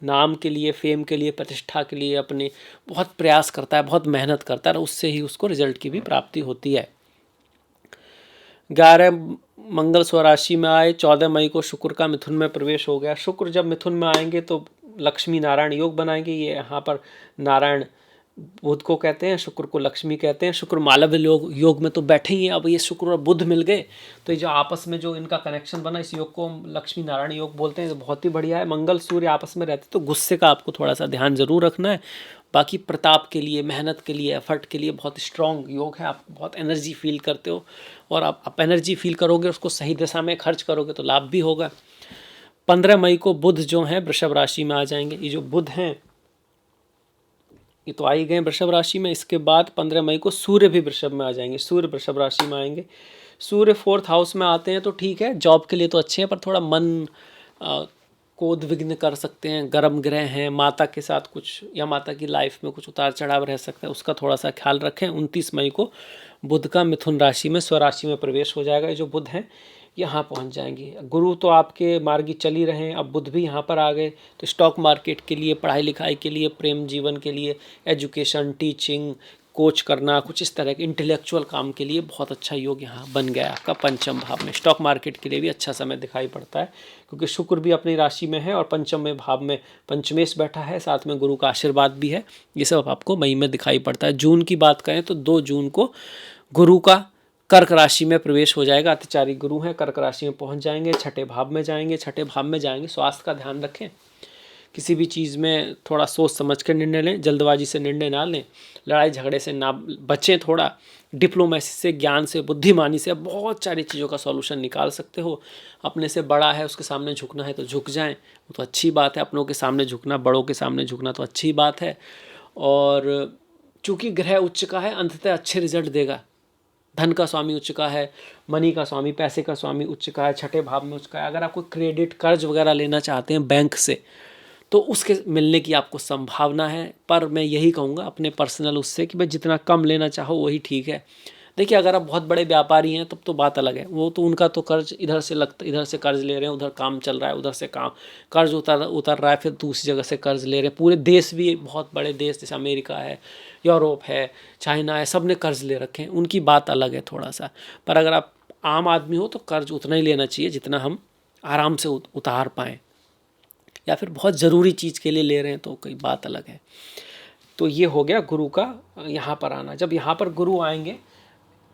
Speaker 1: नाम के लिए, फेम के लिए, प्रतिष्ठा के लिए अपने बहुत प्रयास करता है, बहुत मेहनत करता है, और उससे ही उसको रिजल्ट की भी प्राप्ति होती है। 11 मंगल स्वराशि में आए, 14 मई को शुक्र का मिथुन में प्रवेश हो गया। शुक्र जब मिथुन में आएंगे तो लक्ष्मी नारायण योग बनाएंगे। ये यहाँ पर नारायण बुध को कहते हैं, शुक्र को लक्ष्मी कहते हैं। शुक्र मालव्य योग में तो बैठे ही हैं। अब ये शुक्र और बुध मिल गए तो ये जो आपस में जो इनका कनेक्शन बना, इस योग को लक्ष्मी नारायण योग बोलते हैं। तो बहुत ही बढ़िया है। मंगल सूर्य आपस में रहते तो गुस्से का आपको थोड़ा सा ध्यान जरूर रखना है। बाकी प्रताप के लिए, मेहनत के लिए, एफर्ट के लिए बहुत स्ट्रॉन्ग योग है। आप बहुत एनर्जी फील करते हो, और आप एनर्जी फील करोगे, उसको सही दिशा में खर्च करोगे तो लाभ भी होगा। 15 मई को बुध जो हैं वृषभ राशि में आ जाएंगे। ये जो बुध हैं ये तो आ ही गए वृषभ राशि में। इसके बाद 15 मई को सूर्य भी वृषभ में आ जाएंगे। सूर्य वृषभ राशि में आएंगे। सूर्य 4th हाउस में आते हैं तो ठीक है, जॉब के लिए तो अच्छे हैं, पर थोड़ा मन को उद्विग्न कर सकते हैं। गर्म ग्रह हैं, माता के साथ कुछ, या माता की लाइफ में कुछ उतार चढ़ाव रह सकता है, उसका थोड़ा सा ख्याल रखें। 29 मई को बुध का मिथुन राशि में स्वराशि में प्रवेश हो जाएगा। ये जो बुध हैं यहाँ पहुँच जाएंगे। गुरु तो आपके मार्गी चल ही रहे हैं, अब बुध भी यहाँ पर आ गए तो स्टॉक मार्केट के लिए, पढ़ाई लिखाई के लिए, प्रेम जीवन के लिए, एजुकेशन, टीचिंग, कोच करना, कुछ इस तरह के इंटेलेक्चुअल काम के लिए बहुत अच्छा योग यहाँ बन गया आपका पंचम भाव में। स्टॉक मार्केट के लिए भी अच्छा समय दिखाई पड़ता है, क्योंकि शुक्र भी अपनी राशि में है और पंचम में भाव में पंचमेश बैठा है, साथ में गुरु का आशीर्वाद भी है। ये सब आपको मई में दिखाई पड़ता है। जून की बात करें तो 2 जून को गुरु का कर्क राशि में प्रवेश हो जाएगा। अतिचारी गुरु हैं, कर्क राशि में पहुंच जाएंगे, छठे भाव में जाएंगे। छठे भाव में जाएंगे, स्वास्थ्य का ध्यान रखें। किसी भी चीज़ में थोड़ा सोच समझ कर निर्णय लें, जल्दबाजी से निर्णय ना लें, लड़ाई झगड़े से ना बचें। थोड़ा डिप्लोमेसी से, ज्ञान से, बुद्धिमानी से बहुत सारी चीज़ों का सॉल्यूशन निकाल सकते हो। अपने से बड़ा है उसके सामने झुकना है तो झुक जाएं, वो तो अच्छी बात है। अपनों के सामने झुकना, बड़ों के सामने झुकना तो अच्छी बात है। और चूँकि ग्रह उच्च का है, अंततः अच्छे रिजल्ट देगा। धन का स्वामी उच्च का है, मनी का स्वामी, पैसे का स्वामी उच्च का है, छठे भाव में उच्च का है। अगर आप कोई क्रेडिट, कर्ज वगैरह लेना चाहते हैं बैंक से, तो उसके मिलने की आपको संभावना है। पर मैं यही कहूँगा अपने पर्सनल उससे कि भाई जितना कम लेना चाहो वही ठीक है। देखिए, अगर आप बहुत बड़े व्यापारी हैं तब तो बात अलग है, वो तो उनका तो कर्ज इधर से कर्ज ले रहे हैं, उधर काम चल रहा है, उधर से काम कर्ज उतर रहा है, फिर दूसरी जगह से कर्ज ले रहे हैं। पूरे देश भी, बहुत बड़े देश जैसे अमेरिका है, यूरोप है, चाइना है, सब ने कर्ज ले रखे हैं, उनकी बात अलग है थोड़ा सा। पर अगर आप आम आदमी हो तो कर्ज उतना ही लेना चाहिए जितना हम आराम से उतार पाएँ, या फिर बहुत ज़रूरी चीज़ के लिए ले रहे हैं तो कोई बात अलग है। तो ये हो गया गुरु का यहाँ पर आना। जब यहाँ पर गुरु आएंगे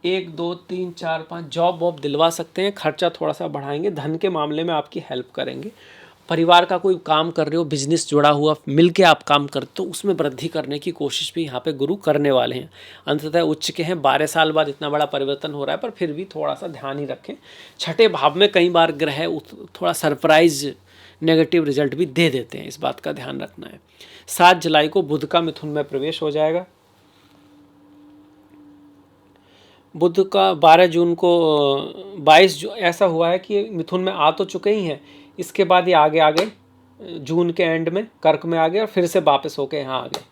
Speaker 1: 1 2 3 4 5 जॉब वॉब दिलवा सकते हैं, खर्चा थोड़ा सा बढ़ाएंगे, धन के मामले में आपकी हेल्प करेंगे। परिवार का कोई काम कर रहे हो, बिजनेस जुड़ा हुआ मिलके आप काम करते हो, उसमें वृद्धि करने की कोशिश भी यहाँ पे गुरु करने वाले हैं। अंततः उच्च के हैं, 12 साल बाद इतना बड़ा परिवर्तन हो रहा है, पर फिर भी थोड़ा सा ध्यान ही रखें। छठे भाव में कई बार ग्रह थोड़ा सरप्राइज नेगेटिव रिजल्ट भी दे देते हैं, इस बात का ध्यान रखना है। 7 जुलाई को बुध का मिथुन में प्रवेश हो जाएगा। बुध का 12 जून को 22 ऐसा हुआ है कि मिथुन में आ तो चुके ही हैं, इसके बाद ये आगे जून के एंड में कर्क में आ गए और फिर से वापस होके यहाँ आ गए।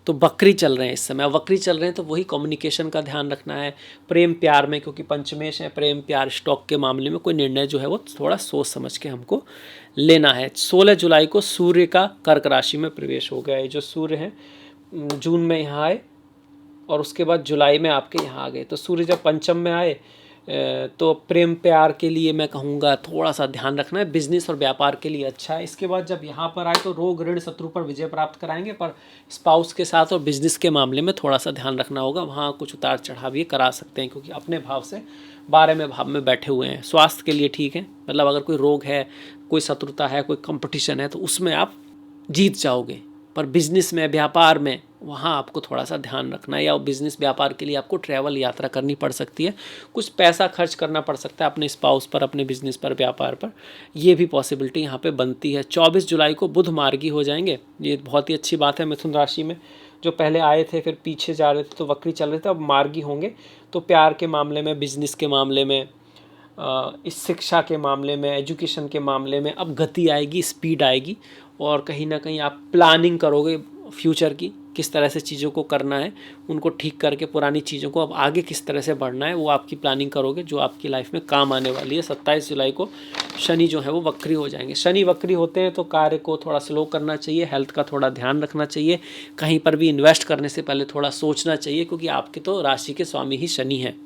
Speaker 1: तो वक्री चल रहे हैं इस समय, वक्री चल रहे हैं तो वही कम्युनिकेशन का ध्यान रखना है। प्रेम प्यार में, क्योंकि पंचमेश है, प्रेम प्यार स्टॉक के मामले में कोई निर्णय जो है वो थोड़ा सोच समझ के हमको लेना है। 16 जुलाई को सूर्य का कर्क राशि में प्रवेश हो गया है। जो सूर्य है जून में यहाँ आए और उसके बाद जुलाई में आपके यहाँ आ गए। तो सूर्य जब पंचम में आए तो प्रेम प्यार के लिए मैं कहूँगा थोड़ा सा ध्यान रखना है, बिजनेस और व्यापार के लिए अच्छा है। इसके बाद जब यहाँ पर आए तो रोग ऋण शत्रु पर विजय प्राप्त कराएंगे, पर स्पाउस के साथ और बिजनेस के मामले में थोड़ा सा ध्यान रखना होगा, वहाँ कुछ उतार चढ़ाव ये करा सकते हैं क्योंकि अपने भाव से 12वें भाव में बैठे हुए हैं। स्वास्थ्य के लिए ठीक है, मतलब अगर कोई रोग है, कोई शत्रुता है, कोई कंपटीशन है तो उसमें आप जीत जाओगे, पर बिजनेस में व्यापार में वहाँ आपको थोड़ा सा ध्यान रखना है, या बिजनेस व्यापार के लिए आपको ट्रैवल यात्रा करनी पड़ सकती है, कुछ पैसा खर्च करना पड़ सकता है अपने स्पाउस पर, अपने बिजनेस पर, व्यापार पर, ये भी पॉसिबिलिटी यहाँ पे बनती है। 24 जुलाई को बुध मार्गी हो जाएंगे, ये बहुत ही अच्छी बात है। मिथुन राशि में जो पहले आए थे फिर पीछे जा रहे थे तो वक्री चल रहे थे, अब मार्गी होंगे, तो प्यार के मामले में, बिजनेस के मामले में, इस शिक्षा के मामले में, एजुकेशन के मामले में अब गति आएगी, स्पीड आएगी, और कहीं ना कहीं आप प्लानिंग करोगे फ्यूचर की, किस तरह से चीज़ों को करना है, उनको ठीक करके पुरानी चीज़ों को अब आगे किस तरह से बढ़ना है, वो आपकी प्लानिंग करोगे जो आपकी लाइफ में काम आने वाली है। 27 जुलाई को शनि जो है वो वक्री हो जाएंगे। शनि वक्री होते हैं तो कार्य को थोड़ा स्लो करना चाहिए, हेल्थ का थोड़ा ध्यान रखना चाहिए, कहीं पर भी इन्वेस्ट करने से पहले थोड़ा सोचना चाहिए, क्योंकि आपके तो राशि के स्वामी ही शनि हैं।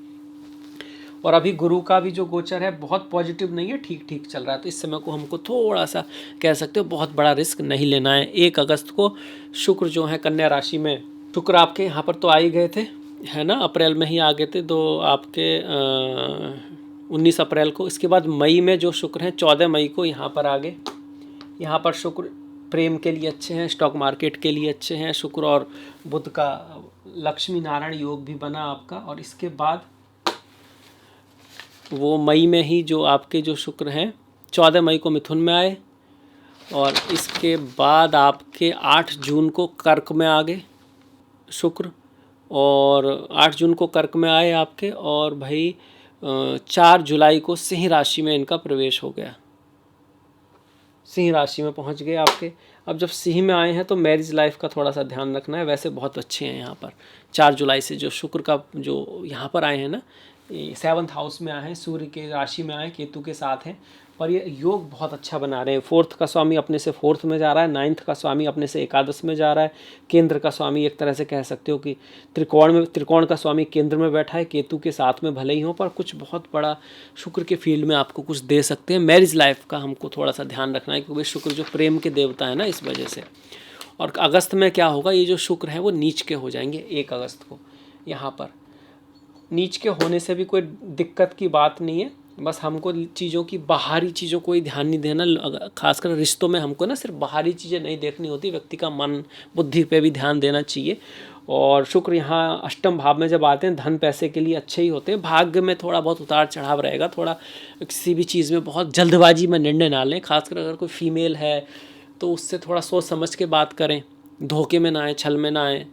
Speaker 1: और अभी गुरु का भी जो गोचर है बहुत पॉजिटिव नहीं है, ठीक ठीक चल रहा है, तो इस समय को हमको थोड़ा सा कह सकते हो बहुत बड़ा रिस्क नहीं लेना है। 1 अगस्त को शुक्र जो है कन्या राशि में, शुक्र आपके यहाँ पर तो आ ही गए थे, है ना, अप्रैल में ही आ गए थे, तो आपके 19 अप्रैल को। इसके बाद मई में जो शुक्र हैं 14 मई को यहाँ पर आ गए। यहाँ पर शुक्र प्रेम के लिए अच्छे हैं, स्टॉक मार्केट के लिए अच्छे हैं शुक्र, और बुध का लक्ष्मी नारायण योग भी बना आपका। और इसके बाद वो मई में ही जो आपके जो शुक्र हैं 14 मई को मिथुन में आए, और इसके बाद आपके 8 जून को कर्क में आ गए शुक्र, और 8 जून को कर्क में आए आपके, और भाई 4 जुलाई को सिंह राशि में इनका प्रवेश हो गया, सिंह राशि में पहुंच गए आपके। अब जब सिंह में आए हैं तो मैरिज लाइफ का थोड़ा सा ध्यान रखना है, वैसे बहुत अच्छे हैं यहाँ पर। 4 जुलाई से जो शुक्र का जो यहाँ पर आए हैं ना, 7th हाउस में आए हैं, सूर्य के राशि में आए, केतु के साथ हैं, और ये योग बहुत अच्छा बना रहे हैं। 4th का स्वामी अपने से 4th में जा रहा है, 9th का स्वामी अपने से एकादश में जा रहा है, केंद्र का स्वामी एक तरह से कह सकते हो कि त्रिकोण का स्वामी केंद्र में बैठा है, केतु के साथ में भले ही हो, पर कुछ बहुत बड़ा शुक्र के फील्ड में आपको कुछ दे सकते हैं। मैरिज लाइफ का हमको थोड़ा सा ध्यान रखना है, क्योंकि शुक्र जो प्रेम के देवता है ना, इस वजह से। और अगस्त में क्या होगा, ये जो शुक्र है वो नीच के हो जाएंगे 1 अगस्त को। यहाँ पर नीच के होने से भी कोई दिक्कत की बात नहीं है, बस हमको चीज़ों की, बाहरी चीज़ों को ही ध्यान नहीं देना, खासकर रिश्तों में हमको ना सिर्फ बाहरी चीज़ें नहीं देखनी होती, व्यक्ति का मन बुद्धि पे भी ध्यान देना चाहिए। और शुक्र यहाँ अष्टम भाव में जब आते हैं धन पैसे के लिए अच्छे ही होते हैं। भाग्य में थोड़ा बहुत उतार चढ़ाव रहेगा, थोड़ा किसी भी चीज़ में बहुत जल्दबाजी में निर्णय ना लें, खासकर अगर कोई फीमेल है तो उससे थोड़ा सोच समझ के बात करें, धोखे में ना आए, छल में ना आए,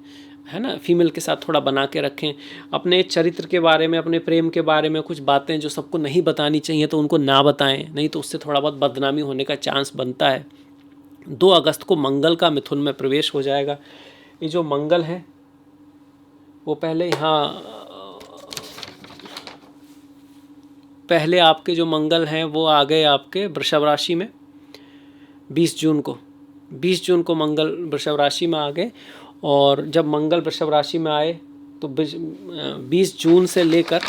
Speaker 1: है ना। फीमेल के साथ थोड़ा बना के रखें। अपने चरित्र के बारे में, अपने प्रेम के बारे में कुछ बातें जो सबको नहीं बतानी चाहिए तो उनको ना बताएं, नहीं तो उससे थोड़ा बहुत बदनामी होने का चांस बनता है। 2 अगस्त को मंगल का मिथुन में प्रवेश हो जाएगा। ये जो मंगल है वो पहले आपके जो मंगल हैं वो आ गए आपके वृषभ राशि में 20 जून को मंगल वृषभ राशि में आ गए। और जब मंगल वृषभ राशि में आए तो 20 जून से लेकर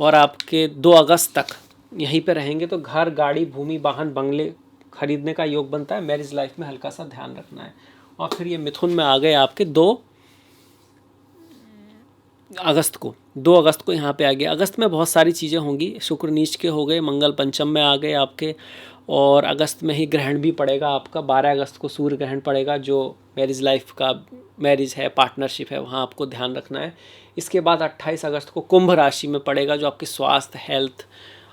Speaker 1: और आपके 2 अगस्त तक यहीं पे रहेंगे, तो घर, गाड़ी, भूमि, वाहन, बंगले खरीदने का योग बनता है। मैरिज लाइफ में हल्का सा ध्यान रखना है। और फिर ये मिथुन में आ गए आपके 2 अगस्त को यहाँ पे आ गए। अगस्त में बहुत सारी चीज़ें होंगी, शुक्र नीच के हो गए, मंगल पंचम में आ गए आपके, और अगस्त में ही ग्रहण भी पड़ेगा आपका। 12 अगस्त को सूर्य ग्रहण पड़ेगा, जो मैरिज लाइफ का, मैरिज है, पार्टनरशिप है, वहाँ आपको ध्यान रखना है। इसके बाद 28 अगस्त को कुंभ राशि में पड़ेगा, जो आपके स्वास्थ्य, हेल्थ,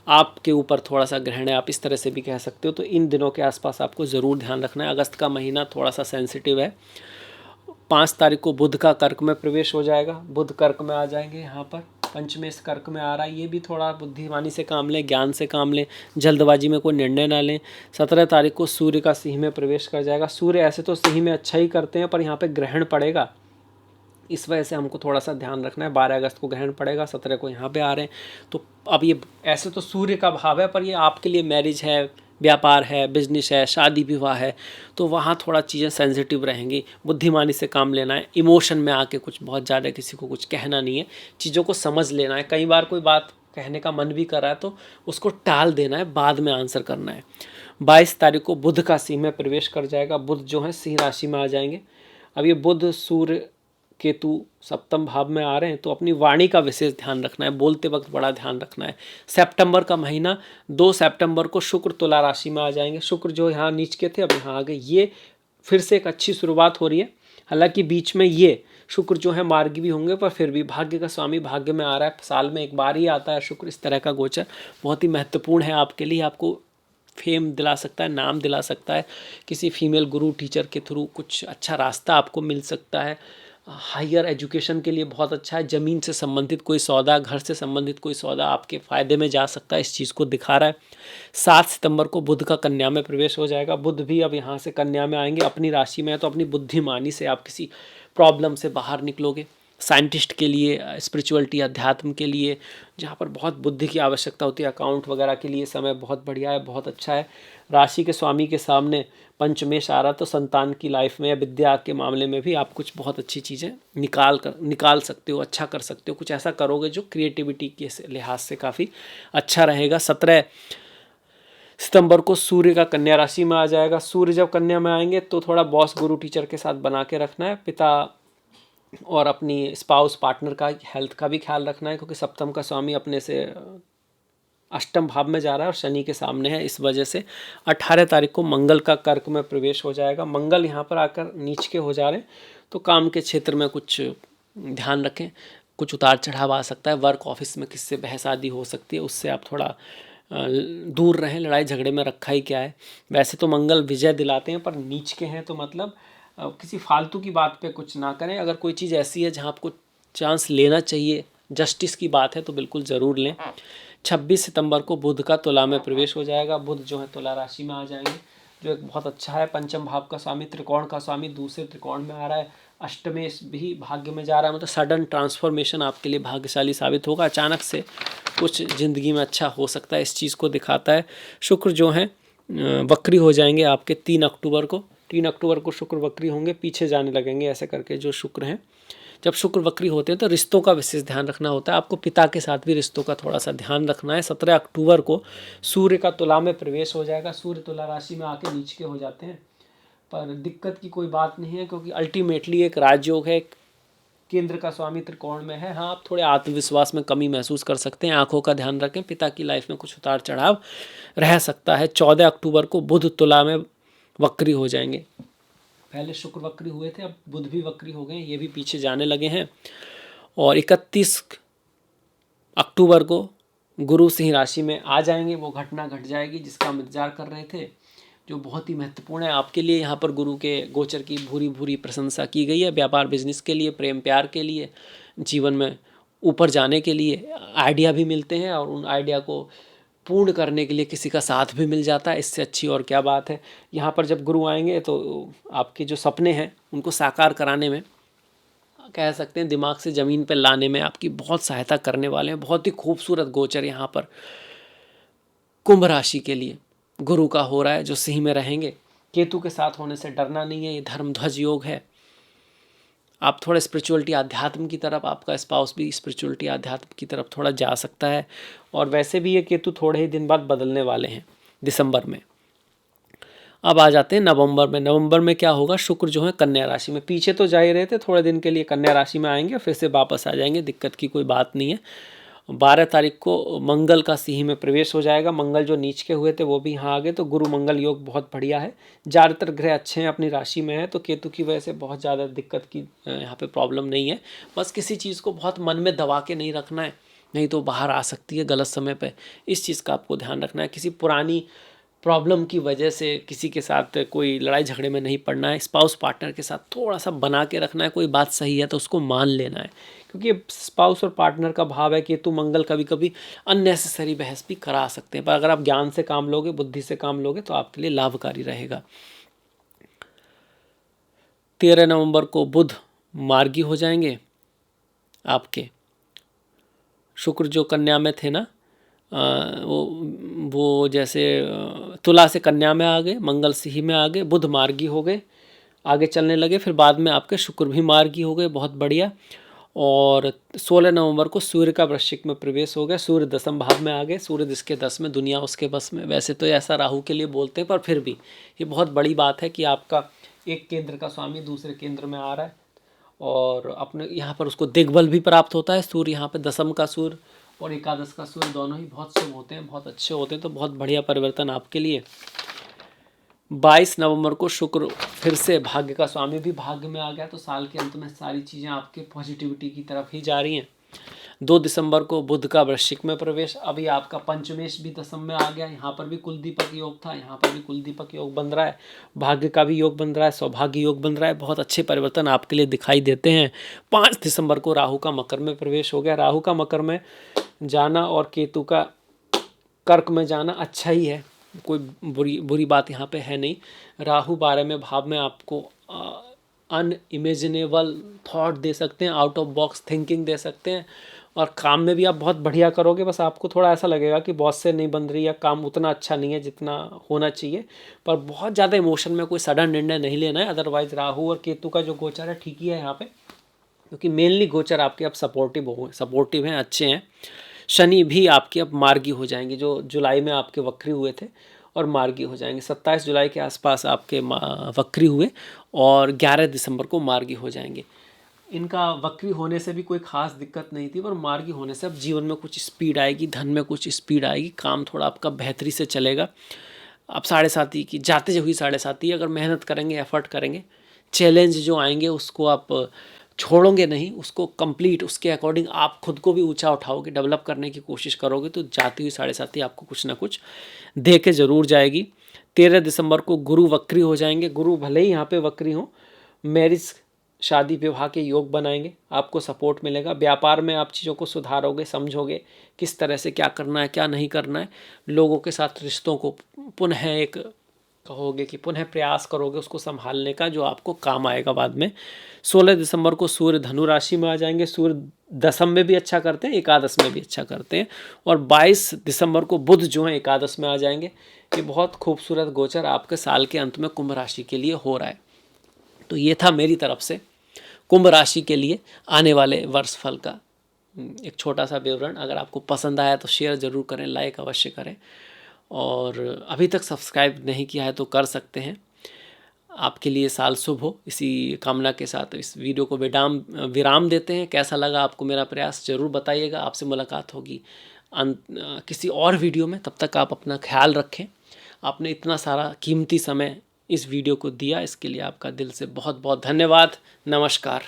Speaker 1: आपके ऊपर थोड़ा सा ग्रहण है, आप इस तरह से भी कह सकते हो। तो इन दिनों के आसपास आपको ज़रूर ध्यान रखना है। अगस्त का महीना थोड़ा सा सेंसिटिव है। 5 तारीख को बुध का कर्क में प्रवेश हो जाएगा, बुध कर्क में आ जाएंगे यहाँ पर, पंचमेश कर्क में आ रहा है। ये भी थोड़ा बुद्धिमानी से काम लें, ज्ञान से काम लें, जल्दबाजी में कोई निर्णय ना लें। 17 तारीख को सूर्य का सिंह में प्रवेश कर जाएगा। सूर्य ऐसे तो सिंह में अच्छा ही करते हैं, पर यहाँ पे ग्रहण पड़ेगा इस वजह से हमको थोड़ा सा ध्यान रखना है। 12 अगस्त को ग्रहण पड़ेगा, 17 को यहाँ पे आ रहे हैं। तो अब ये ऐसे तो सूर्य का भाव है, पर ये आपके लिए मैरिज है, व्यापार है, बिजनेस है, शादी विवाह है, तो वहाँ थोड़ा चीज़ें सेंसिटिव रहेंगी। बुद्धिमानी से काम लेना है, इमोशन में आके कुछ बहुत ज़्यादा किसी को कुछ कहना नहीं है, चीज़ों को समझ लेना है। कई बार कोई बात कहने का मन भी कर रहा है तो उसको टाल देना है, बाद में आंसर करना है। 22 तारीख को बुध का सिंह में प्रवेश कर जाएगा। बुध जो है सिंह राशि में आ जाएंगे। अब ये बुध सूर्य केतु सप्तम भाव में आ रहे हैं, तो अपनी वाणी का विशेष ध्यान रखना है, बोलते वक्त बड़ा ध्यान रखना है। सितंबर का महीना 2 सितंबर को शुक्र तुला राशि में आ जाएंगे। शुक्र जो यहाँ नीच के थे अब यहाँ आ गए, ये फिर से एक अच्छी शुरुआत हो रही है। हालांकि बीच में ये शुक्र जो है मार्गी भी होंगे, पर फिर भी भाग्य का स्वामी भाग्य में आ रहा है। साल में एक बार ही आता है शुक्र, इस तरह का गोचर बहुत ही महत्वपूर्ण है आपके लिए। आपको फेम दिला सकता है, नाम दिला सकता है, किसी फीमेल गुरु टीचर के थ्रू कुछ अच्छा रास्ता आपको मिल सकता है। हायर एजुकेशन के लिए बहुत अच्छा है। ज़मीन से संबंधित कोई सौदा, घर से संबंधित कोई सौदा आपके फ़ायदे में जा सकता है, इस चीज़ को दिखा रहा है। 7 सितंबर को बुध का कन्या में प्रवेश हो जाएगा। बुध भी अब यहाँ से कन्या में आएंगे, अपनी राशि में है, तो अपनी बुद्धिमानी से आप किसी प्रॉब्लम से बाहर निकलोगे। साइंटिस्ट के लिए, स्पिरिचुअलिटी अध्यात्म के लिए जहाँ पर बहुत बुद्धि की आवश्यकता होती है, अकाउंट वगैरह के लिए समय बहुत बढ़िया है, बहुत अच्छा है। राशि के स्वामी के सामने पंचमेश आ रहा, तो संतान की लाइफ में या विद्या के मामले में भी आप कुछ बहुत अच्छी चीज़ें निकाल सकते हो, अच्छा कर सकते हो। कुछ ऐसा करोगे जो क्रिएटिविटी के लिहाज से काफ़ी अच्छा रहेगा। 17 सितंबर को सूर्य का कन्या राशि में आ जाएगा। सूर्य जब कन्या में आएंगे तो थोड़ा बॉस गुरु टीचर के साथ बना के रखना है। पिता और अपनी स्पाउस पार्टनर का हेल्थ का भी ख्याल रखना है, क्योंकि सप्तम का स्वामी अपने से अष्टम भाव में जा रहा है और शनि के सामने है। इस वजह से 18 तारीख को मंगल का कर्क में प्रवेश हो जाएगा। मंगल यहाँ पर आकर नीच के हो जा रहे हैं, तो काम के क्षेत्र में कुछ ध्यान रखें, कुछ उतार चढ़ाव आ सकता है। वर्क ऑफिस में किससे बहस आदि हो सकती है, उससे आप थोड़ा दूर रहें। लड़ाई झगड़े में रखा ही क्या है। वैसे तो मंगल विजय दिलाते हैं, पर नीच के हैं, तो मतलब किसी फालतू की बात पे कुछ ना करें। अगर कोई चीज़ ऐसी है जहाँ आपको चांस लेना चाहिए, जस्टिस की बात है, तो बिल्कुल ज़रूर लें। 26 सितंबर को बुध का तुला में प्रवेश हो जाएगा। बुध जो है तुला राशि में आ जाएंगे, जो एक बहुत अच्छा है। पंचम भाव का स्वामी, त्रिकोण का स्वामी दूसरे त्रिकोण में आ रहा है। अष्टमेश भी भाग्य में जा रहा है, मतलब सडन ट्रांसफॉर्मेशन आपके लिए भाग्यशाली साबित होगा। अचानक से कुछ ज़िंदगी में अच्छा हो सकता है, इस चीज़ को दिखाता है। शुक्र जो है वक्री हो जाएंगे आपके 3 अक्टूबर को। 3 अक्टूबर को शुक्र वक्री होंगे, पीछे जाने लगेंगे ऐसे करके जो शुक्र हैं। जब शुक्र वक्री होते हैं तो रिश्तों का विशेष ध्यान रखना होता है। आपको पिता के साथ भी रिश्तों का थोड़ा सा ध्यान रखना है। 17 अक्टूबर को सूर्य का तुला में प्रवेश हो जाएगा। सूर्य तुला राशि में आके नीच के हो जाते हैं, पर दिक्कत की कोई बात नहीं है, क्योंकि अल्टीमेटली एक राजयोग है, केंद्र का स्वामी त्रिकोण में है। हाँ, आप थोड़े आत्मविश्वास में कमी महसूस कर सकते हैं। आंखों का ध्यान रखें, पिता की लाइफ में कुछ उतार चढ़ाव रह सकता है। 14 अक्टूबर को बुध तुला में वक्री हो जाएंगे। पहले शुक्र वक्री हुए थे, अब बुध भी वक्री हो गए, ये भी पीछे जाने लगे हैं। और 31 अक्टूबर को गुरु सिंह राशि में आ जाएंगे। वो घटना घट जाएगी जिसका हम इंतजार कर रहे थे, जो बहुत ही महत्वपूर्ण है आपके लिए। यहाँ पर गुरु के गोचर की भूरी भूरी प्रशंसा की गई है। व्यापार बिजनेस के लिए, प्रेम प्यार के लिए, जीवन में ऊपर जाने के लिए आइडिया भी मिलते हैं, और उन आइडिया को पूर्ण करने के लिए किसी का साथ भी मिल जाता है। इससे अच्छी और क्या बात है। यहाँ पर जब गुरु आएंगे तो आपके जो सपने हैं उनको साकार कराने में, कह सकते हैं दिमाग से ज़मीन पर लाने में आपकी बहुत सहायता करने वाले हैं। बहुत ही खूबसूरत गोचर यहाँ पर कुंभ राशि के लिए गुरु का हो रहा है, जो सिंह में रहेंगे। केतु के साथ होने से डरना नहीं है, ये धर्म ध्वज योग है। आप थोड़ा स्पिरिचुअलिटी अध्यात्म की तरफ, आपका स्पाउस भी स्पिरिचुअलिटी अध्यात्म की तरफ थोड़ा जा सकता है। और वैसे भी ये केतु थोड़े ही दिन बाद बदलने वाले हैं, दिसंबर में। अब आ जाते हैं नवंबर में। नवंबर में क्या होगा, शुक्र जो है कन्या राशि में, पीछे तो जा ही रहे थे, थोड़े दिन के लिए कन्या राशि में आएंगे, फिर से वापस आ जाएंगे, दिक्कत की कोई बात नहीं है। 12 तारीख को मंगल का सिंह में प्रवेश हो जाएगा। मंगल जो नीच के हुए थे वो भी यहाँ आ गए, तो गुरु मंगल योग बहुत बढ़िया है। ज़्यादातर ग्रह अच्छे हैं, अपनी राशि में है, तो केतु की वजह से बहुत ज़्यादा दिक्कत की यहाँ पे प्रॉब्लम नहीं है। बस किसी चीज़ को बहुत मन में दबा के नहीं रखना है, नहीं तो बाहर आ सकती है गलत समय पे। इस चीज़ का आपको ध्यान रखना है। किसी पुरानी प्रॉब्लम की वजह से किसी के साथ कोई लड़ाई झगड़े में नहीं पड़ना है। स्पाउस पार्टनर के साथ थोड़ा सा बना के रखना है। कोई बात सही है तो उसको मान लेना है, क्योंकि स्पाउस और पार्टनर का भाव है कि मंगल कभी कभी अननेसेसरी बहस भी करा सकते हैं, पर अगर आप ज्ञान से काम लोगे, बुद्धि से काम लोगे, तो आपके लिए लाभकारी रहेगा। 13 नवंबर को बुध मार्गी हो जाएंगे आपके। शुक्र जो कन्या में थे ना, वो जैसे तुला से कन्या में आ गए, मंगल सिंह में आ गए, बुध मार्गी हो गए, आगे चलने लगे। फिर बाद में आपके शुक्र भी मार्गी हो गए, बहुत बढ़िया। और 16 नवंबर को सूर्य का वृश्चिक में प्रवेश हो गया, सूर्य दसम भाव में आ गए, सूर्य जिसके 10 में, दुनिया उसके बस में। वैसे तो ऐसा राहु के लिए बोलते हैं, पर फिर भी ये बहुत बड़ी बात है कि आपका एक केंद्र का स्वामी दूसरे केंद्र में आ रहा है, और अपने यहाँ पर उसको दिग्बल भी प्राप्त होता है। सूर्य यहाँ पे दसम का सूर्य और एकादश का सूर्य दोनों ही बहुत शुभ होते हैं, बहुत अच्छे होते हैं, तो बहुत बढ़िया परिवर्तन आपके लिए। 22 नवंबर को शुक्र फिर से भाग्य का स्वामी भी भाग्य में आ गया, तो साल के अंत में सारी चीज़ें आपके पॉजिटिविटी की तरफ ही जा रही हैं। 2 दिसंबर को बुध का वृश्चिक में प्रवेश, अभी आपका पंचमेश भी दसम में आ गया। यहाँ पर भी कुल दीपक योग था, यहाँ पर भी कुल दीपक योग बन रहा है, भाग्य का भी योग बन रहा है, सौभाग्य योग बन रहा है, बहुत अच्छे परिवर्तन आपके लिए दिखाई देते हैं। 5 दिसंबर को राहु का मकर में प्रवेश हो गया। राहु का मकर में जाना और केतु का कर्क में जाना अच्छा ही है, कोई बुरी बात यहाँ पे है नहीं। राहु 12वें भाव में आपको अनइमेजिनेबल थॉट दे सकते हैं, आउट ऑफ बॉक्स थिंकिंग दे सकते हैं, और काम में भी आप बहुत बढ़िया करोगे। बस आपको थोड़ा ऐसा लगेगा कि बॉस से नहीं बन रही, या काम उतना अच्छा नहीं है जितना होना चाहिए, पर बहुत ज़्यादा इमोशन में कोई सडन निर्णय नहीं लेना है। अदरवाइज राहु और केतु का जो गोचर है ठीक ही है यहाँ पे, क्योंकि मेनली गोचर आपके अब सपोर्टिव हैं, अच्छे हैं। शनि भी आपके अब मार्गी हो जाएंगे, जो जुलाई में आपके वक्री हुए थे और मार्गी हो जाएंगे। 27 जुलाई के आसपास आपके वक्री हुए और 11 दिसंबर को मार्गी हो जाएंगे। इनका वक्री होने से भी कोई खास दिक्कत नहीं थी, पर मार्गी होने से अब जीवन में कुछ स्पीड आएगी, धन में कुछ स्पीड आएगी, काम थोड़ा आपका बेहतरी से चलेगा। आप 7.5 की जाते हुई 7.5, अगर मेहनत करेंगे, एफर्ट करेंगे, चैलेंज जो आएंगे उसको आप छोड़ोगे नहीं, उसको कंप्लीट उसके अकॉर्डिंग आप खुद को भी ऊंचा उठाओगे, डेवलप करने की कोशिश करोगे, तो जाती हुई 7.5 आपको कुछ ना कुछ दे के ज़रूर जाएगी। 13 दिसंबर को गुरु वक्री हो जाएंगे। गुरु भले ही यहाँ पे वक्री हो, मैरिज शादी विवाह के योग बनाएंगे, आपको सपोर्ट मिलेगा। व्यापार में आप चीज़ों को सुधारोगे, समझोगे किस तरह से क्या करना है, क्या नहीं करना है। लोगों के साथ रिश्तों को पुनः एक कहोगे कि पुनः प्रयास करोगे उसको संभालने का, जो आपको काम आएगा बाद में। 16 दिसंबर को सूर्य धनु राशि में आ जाएंगे। सूर्य दसम में भी अच्छा करते हैं, एकादश में भी अच्छा करते हैं। और 22 दिसंबर को बुध जो है एकादश में आ जाएंगे। ये बहुत खूबसूरत गोचर आपके साल के अंत में कुंभ राशि के लिए हो रहा है। तो ये था मेरी तरफ से कुंभ राशि के लिए आने वाले वर्ष फल का एक छोटा सा विवरण। अगर आपको पसंद आया तो शेयर ज़रूर करें, लाइक अवश्य करें, और अभी तक सब्सक्राइब नहीं किया है तो कर सकते हैं। आपके लिए साल शुभ हो, इसी कामना के साथ इस वीडियो को विराम देते हैं। कैसा लगा आपको मेरा प्रयास ज़रूर बताइएगा। आपसे मुलाकात होगी किसी और वीडियो में। तब तक आप अपना ख्याल रखें। आपने इतना सारा कीमती समय इस वीडियो को दिया, इसके लिए आपका दिल से बहुत बहुत धन्यवाद। नमस्कार।